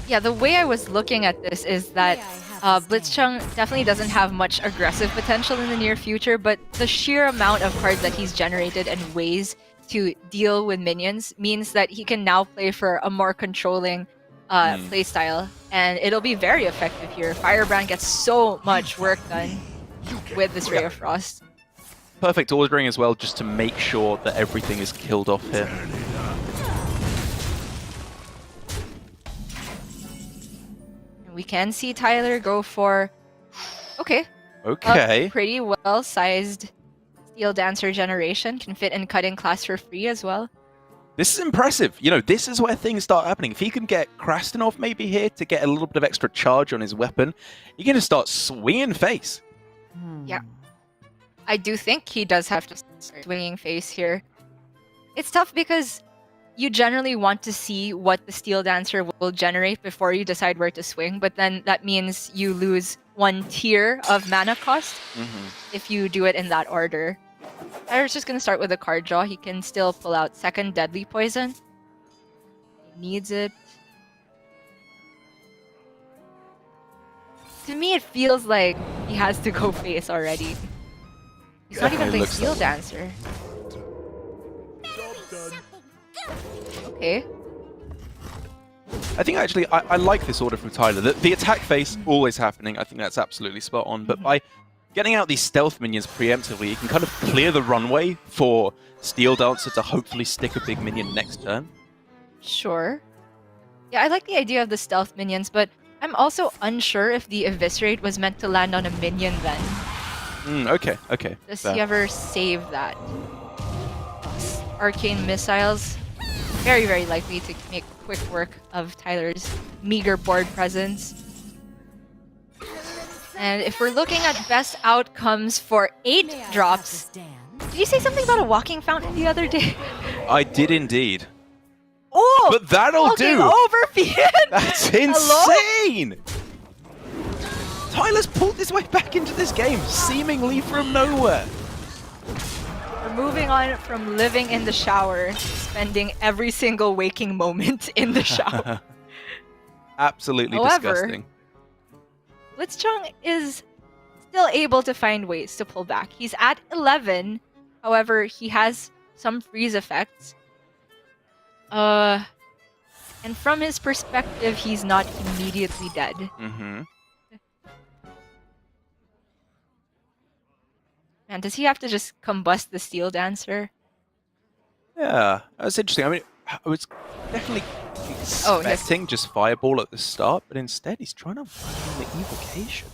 Yeah, the way I was looking at this is that blitzchung definitely doesn't have much aggressive potential in the near future, but the sheer amount of cards that he's generated and ways to deal with minions means that he can now play for a more controlling playstyle, and it'll be very effective here. Firebrand gets so much work done with this Ray of Frost. Perfect ordering as well, just to make sure that everything is killed off here. We can see Tyler go for a pretty well-sized Steel Dancer generation. Can fit in cutting class for free as well. This is impressive. You know, this is where things start happening. If he can get Krastinov maybe here to get a little bit of extra charge on his weapon, you're going to start swinging face. Yeah. I do think he does have to start swinging face here. It's tough because you generally want to see what the Steel Dancer will generate before you decide where to swing, but then that means you lose 1 tier of mana cost if you do it in that order. Tyler's just going to start with a card draw. He can still pull out second Deadly Poison. He needs it. To me, it feels like he has to go face already. He's not even playing Steel Dancer. Okay. I think actually I like this order from Tyler. The attack face always happening. I think that's absolutely spot on. But by getting out these stealth minions preemptively, you can kind of clear the runway for Steel Dancer to hopefully stick a big minion next turn. Sure. Yeah, I like the idea of the stealth minions, but I'm also unsure if the Eviscerate was meant to land on a minion then. Okay. Does fair. he ever save that? Arcane missiles, very, very likely to make quick work of Tyler's meager board presence. And if we're looking at best outcomes for 8 drops, did you say something about a walking fountain the other day? I did indeed. Oh! But that'll Game do! over, Fian! That's Hello? insane! Tyler's pulled his way back into this game, seemingly from nowhere. We're moving on from living in the shower, spending every single waking moment in the shower. Absolutely However, disgusting. blitzchung is still able to find ways to pull back. He's at 11, however, he has some freeze effects. And from his perspective, he's not immediately dead. Man, does he have to just combust the Steel Dancer? Yeah, that's interesting. I mean, I was definitely expecting just Fireball at the start, but instead he's trying to find the evocation.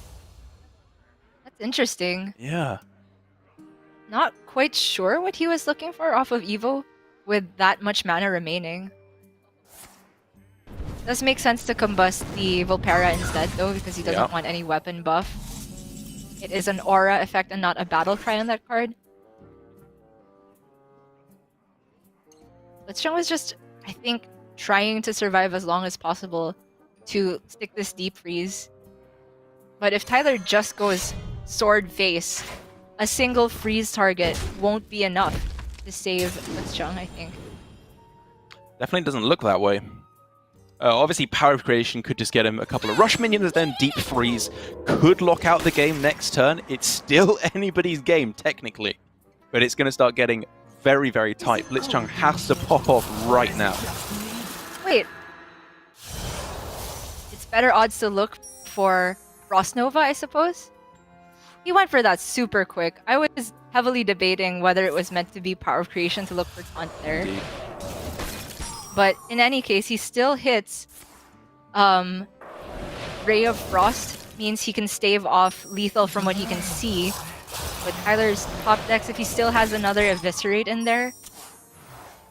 That's interesting. Yeah. Not quite sure what he was looking for off of Evo with that much mana remaining. Does make sense to combust the Volpera instead though, because he doesn't want any weapon buff. It is an aura effect and not a battle cry on that card. Blitzchung was just, I think, trying to survive as long as possible to stick this deep freeze. But if Tyler just goes sword face, a single freeze target won't be enough to save Blitzchung, I think. Definitely doesn't look that way. Obviously, Power of Creation could just get him a couple of rush minions, then Deep Freeze could lock out the game next turn. It's still anybody's game, technically. But it's going to start getting very, very tight. Blitzchung has to pop off right now. Wait. It's better odds to look for Frost Nova, I suppose? He went for that super quick. I was heavily debating whether it was meant to be Power of Creation to look for Taunt there. Indeed. But in any case, he still hits Ray of Frost, means he can stave off lethal from what he can see. With Tyler's top decks, if he still has another Eviscerate in there,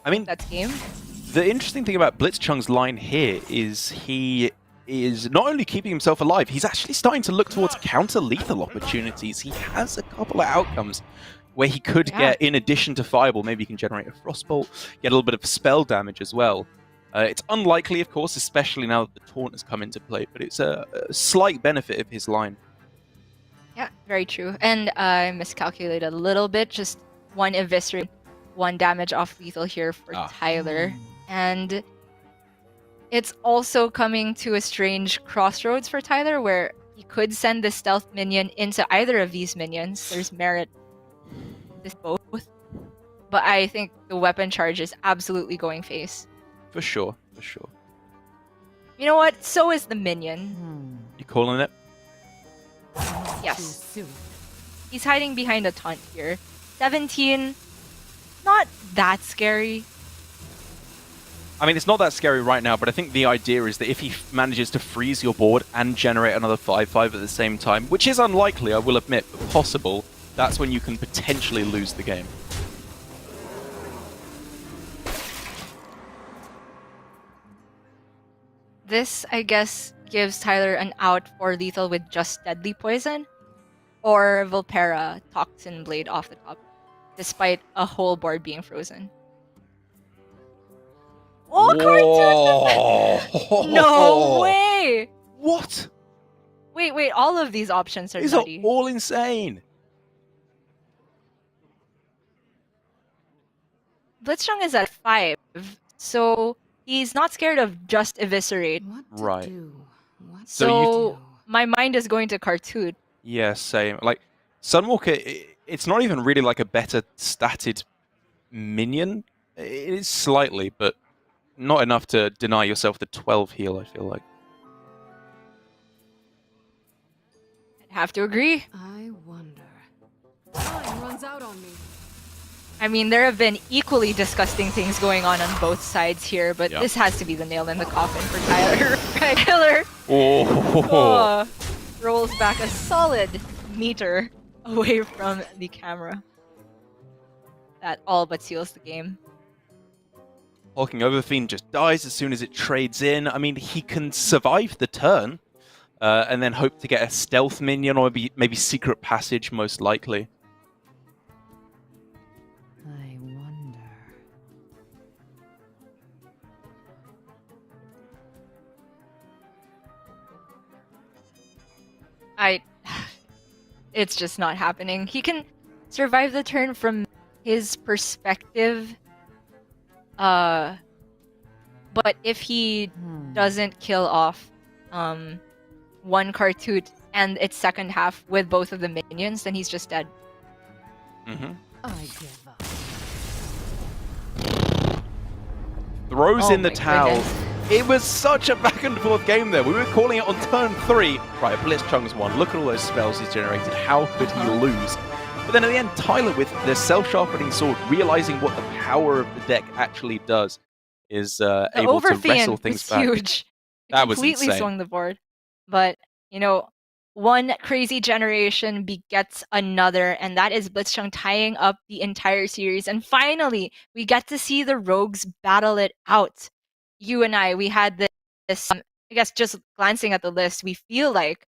I mean, that's game. The interesting thing about Blitzchung's line here is he is not only keeping himself alive, he's actually starting to look towards counter-lethal opportunities. He has a couple of outcomes where he could get, in addition to Fireball, maybe he can generate a Frostbolt, get a little bit of spell damage as well. It's unlikely, of course, especially now that the Taunt has come into play, but it's a slight benefit of his line. Yeah, very true. And I miscalculated a little bit, just one Eviscerate, 1 damage off lethal here for Tyler. And it's also coming to a strange crossroads for Tyler, where he could send the stealth minion into either of these minions. There's merit with both. But I think the weapon charge is absolutely going face. For sure, for sure. You know what? So is the minion. You calling it? Yes. He's hiding behind a taunt here. 17, not that scary. I mean, it's not that scary right now, but I think the idea is that if he manages to freeze your board and generate another 5/5 at the same time, which is unlikely, I will admit, but possible, that's when you can potentially lose the game. This, I guess, gives Tyler an out for lethal with just Deadly Poison, or Volpera Toxin Blade off the top, despite a whole board being frozen. Oh, cartoon! No way! What? Wait, all of these options are These nutty. are all insane. Blitzchung is at 5, so he's not scared of just Eviscerate. Right. So my mind is going to cartoon. Yeah, same. Like, Sunwalker, it's not even really like a better statted minion. It is slightly, but not enough to deny yourself the 12 heal, I feel like. I'd have to agree. I wonder. calls out on me. I mean, there have been equally disgusting things going on both sides here, but Yeah. this has to be the nail in the coffin for Tyler. Tyler Oh. rolls back a solid meter away from the camera. That all but seals the game. Hulking Overfiend just dies as soon as it trades in. I mean, he can survive the turn and then hope to get a stealth minion or maybe secret passage, most likely. I wonder. It's just not happening. He can survive the turn from his perspective. But if he doesn't kill off one Kartut and its second half with both of the minions, then he's just dead. Mm-hmm. I give up. Throws Oh in the my towel. goodness. It was such a back and forth game there. We were calling it on turn 3. Right, blitzchung's won. Look at all those spells he's generated. How could he lose? But then at the end, Tyler, with the self-sharpening sword, realizing what the power of the deck actually does, is able to wrestle Overfiend things was back. huge. It That was completely insane. swung the board. But, you know, one crazy generation begets another, and that is blitzchung tying up the entire series. And finally, we get to see the rogues battle it out. You and I, we had this I guess just glancing at the list, we feel like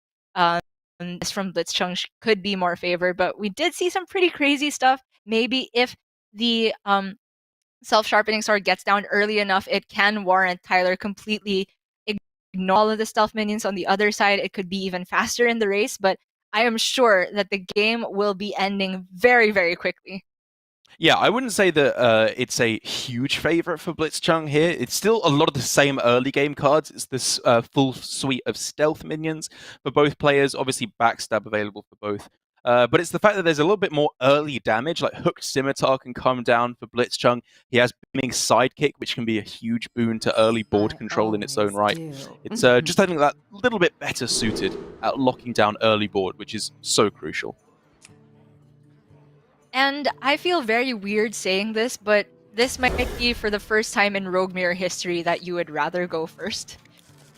this from blitzchung could be more favored, but we did see some pretty crazy stuff. Maybe if the self-sharpening sword gets down early enough, it can warrant Tyler completely ignore all of the stealth minions on the other side. It could be even faster in the race, but I am sure that the game will be ending very, very quickly. Yeah, I wouldn't say that it's a huge favorite for blitzchung here. It's still a lot of the same early game cards. It's this full suite of stealth minions for both players. Obviously, backstab available for both. But it's the fact that there's a little bit more early damage, like Hooked Scimitar can come down for blitzchung. He has Beaming Sidekick, which can be a huge boon to early board control in its own right. It's just I think that little bit better suited at locking down early board, which is so crucial. And I feel very weird saying this, but this might be for the first time in Rogue Mirror history that you would rather go first.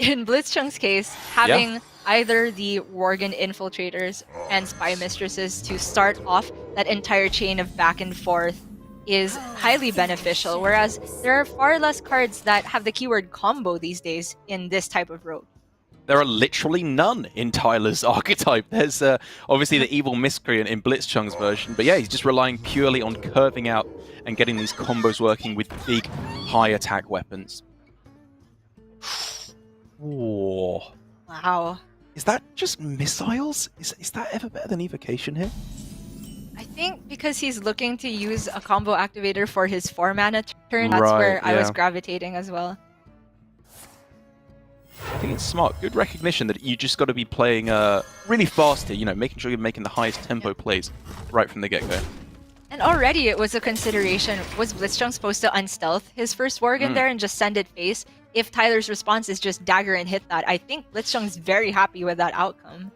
In blitzchung's case, having either the Worgen Infiltrators and Spy Mistresses to start off that entire chain of back and forth is highly beneficial, whereas there are far less cards that have the keyword combo these days in this type of rogue. There are literally none in Tyler's archetype. There's obviously the Evil Miscreant in blitzchung's version, but yeah, he's just relying purely on curving out and getting these combos working with big, high attack weapons. Oh. Wow. Is that just missiles? Is that ever better than Evocation here? I think because he's looking to use a combo activator for his 4-mana turn, that's where I was gravitating as well. I think it's smart. Good recognition that you just got to be playing really fast here, you know, making sure you're making the highest tempo plays right from the get-go. And already it was a consideration. Was blitzchung supposed to unstealth his first Worgen there and just send it face? If Tyler's response is just dagger and hit that, I think blitzchung's very happy with that outcome.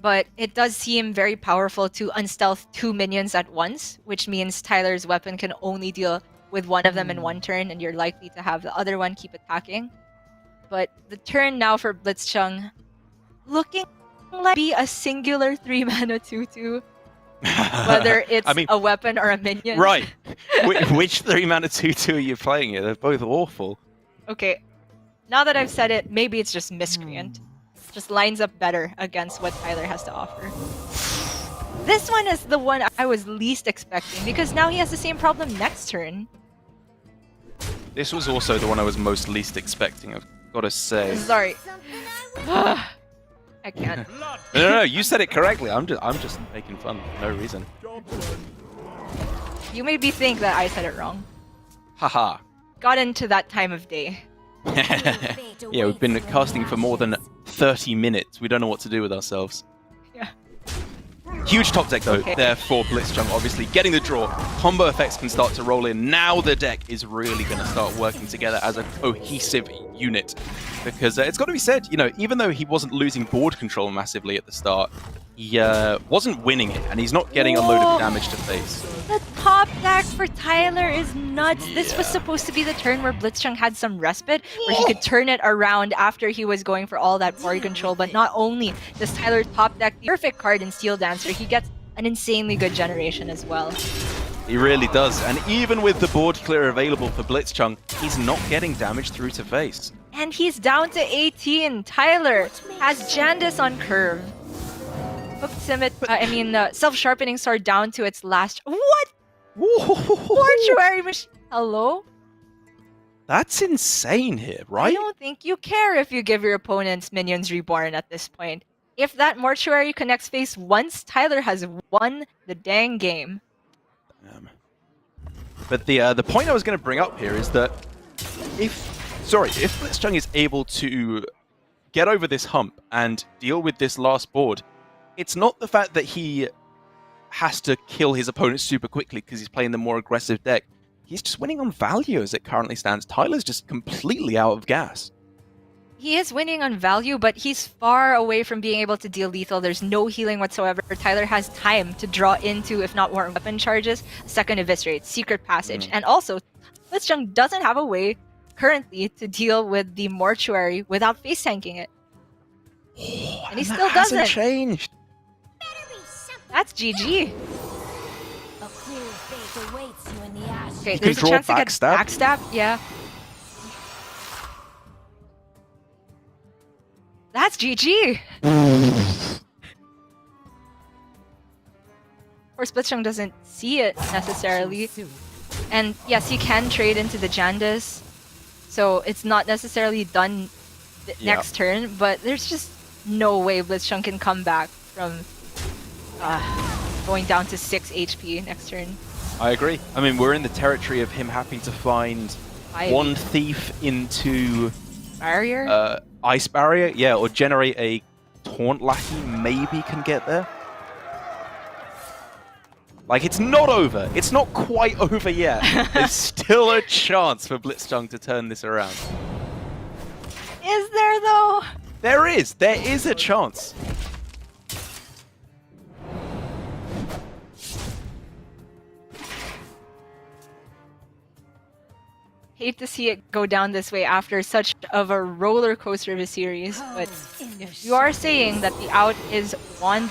But it does seem very powerful to unstealth 2 minions at once, which means Tyler's weapon can only deal with one of them in one turn, and you're likely to have the other one keep attacking. But the turn now for blitzchung looking like be a singular 3-mana 2/2, whether it's a weapon or a minion. Right. Which 3-mana 2/2 are you playing here? They're both awful. Okay, now that I've said it, maybe it's just Miscreant. Just lines up better against what Tyler has to offer. This one is the one I was least expecting, because now he has the same problem next turn. This was also the one I was most least expecting, I've got to say. Sorry. I can't. No, you said it correctly. I'm just making fun for no reason. You made me think that I said it wrong. Haha. Got into that time of day. Yeah, we've been casting for more than 30 minutes. We don't know what to do with ourselves. Yeah. Huge top deck though, there for blitzchung, obviously getting the draw. Combo effects can start to roll in. Now the deck is really going to start working together as a cohesive unit. because it's got to be said, even though he wasn't losing board control massively at the start, he wasn't winning it, and he's not getting a load of damage to face. The top deck for Tyler is nuts. This was supposed to be the turn where blitzchung had some respite, where he could turn it around after he was going for all that board control. But not only does Tyler top deck the perfect card in Steel Dancer, he gets an insanely good generation as well. He really does, and even with the board clear available for blitzchung, he's not getting damage through to face. And he's down to 18. Tyler has Jandis on curve. Self-sharpening sword down to its last. What? Mortuary machine. Hello? That's insane here, I right? don't think you care if you give your opponent's minions reborn at this point. If that mortuary connects face once, Tyler has won the dang game. But the point I was going to bring up here is that if blitzchung is able to get over this hump and deal with this last board, it's not the fact that he has to kill his opponent super quickly because he's playing the more aggressive deck. He's just winning on value as it currently stands. Tyler's just completely out of gas. He is winning on value, but he's far away from being able to deal lethal. There's no healing whatsoever. Tyler has time to draw into, if not more weapon charges, second eviscerate, secret passage. And also, blitzchung doesn't have a way currently to deal with the mortuary without face tanking it. And he still doesn't. Changed. That's GG. A cruel fate awaits you in the ash. Okay, You there's can a draw chance to get backstab? backstab. Yeah. That's GG. Of course, blitzchung doesn't see it necessarily. And yes, he can trade into the Jandis. So it's not necessarily done next turn, but there's just no way blitzchung can come back from going down to 6 HP next turn. I agree. I mean, we're in the territory of him having to find one thief into barrier? Ice barrier, yeah, or generate a taunt lackey, maybe can get there. Like, it's not over. It's not quite over yet. There's still a chance for blitzchung to turn this around. Is there, though? There is. There is a chance. Hate to see it go down this way after such of a roller coaster of a series, but if you are saying that the out is one,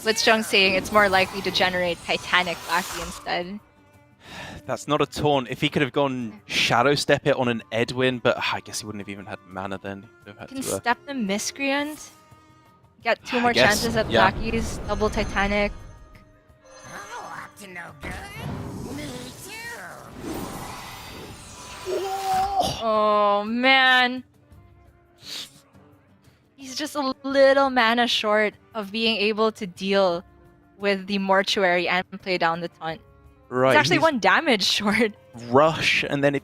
blitzchung saying it's more likely to generate Titanic Lackey instead. That's not a taunt. If he could have gone Shadow Step it on an Edwin, but I guess he wouldn't have even had mana then. He would have Can had to, step the Miscreant, get two I more guess, chances at yeah. Lackeys, double Titanic. Oh man. He's just a little mana short of being able to deal with the mortuary and play down the taunt. Right. It's actually he's one damage short. Rush, and then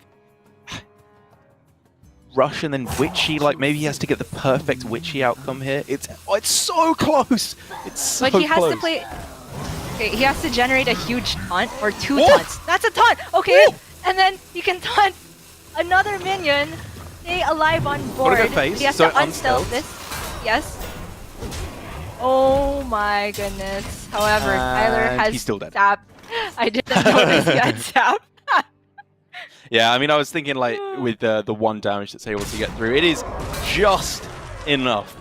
Rush and then Witchy, like maybe he has to get the perfect Witchy outcome here. It's so close. It's so But he has close. to play. Okay, he has to generate a huge taunt or two taunts. That's a taunt. Okay, and then he can taunt another minion. Stay alive on board. Gotta go face, He has so to unstealth this. Yes. Oh my goodness. However, Tyler And has he's still dead. sap. I didn't notice he had sap. Yeah, I mean, I was thinking like with the one damage that's able to get through, it is just enough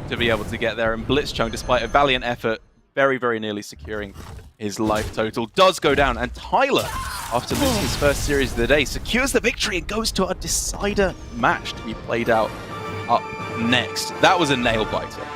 to be able to get there. And blitzchung, despite a valiant effort, very, very nearly securing his life total, does go down. And Tyler, after losing his first series of the day, secures the victory and goes to a decider match to be played out up next. That was a nail biter.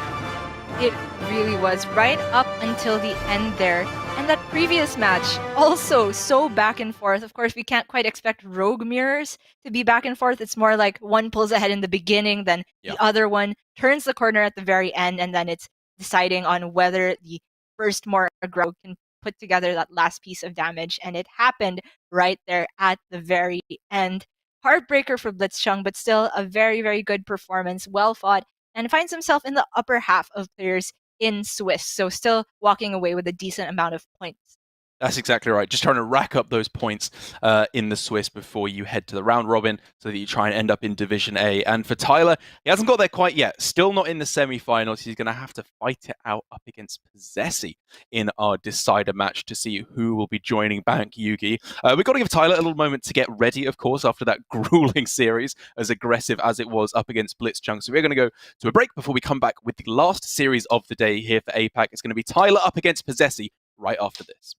It really was, right up until the end there. And that previous match, also so back and forth. Of course, we can't quite expect rogue mirrors to be back and forth. It's more like one pulls ahead in the beginning, then the other one turns the corner at the very end, and then it's deciding on whether the first more aggro can put together that last piece of damage. And it happened right there at the very end. Heartbreaker for blitzchung, but still a very, very good performance, well fought, and finds himself in the upper half of players in Swiss, so still walking away with a decent amount of points. That's exactly right. Just trying to rack up those points in the Swiss before you head to the round robin so that you try and end up in Division A. And for Tyler, he hasn't got there quite yet. Still not in the semi-finals. He's going to have to fight it out up against Possessi in our decider match to see who will be joining Bank Yugi. We've got to give Tyler a little moment to get ready, of course, after that grueling series, as aggressive as it was up against blitzchung. So we're going to go to a break before we come back with the last series of the day here for APAC. It's going to be Tyler up against Possessi right after this.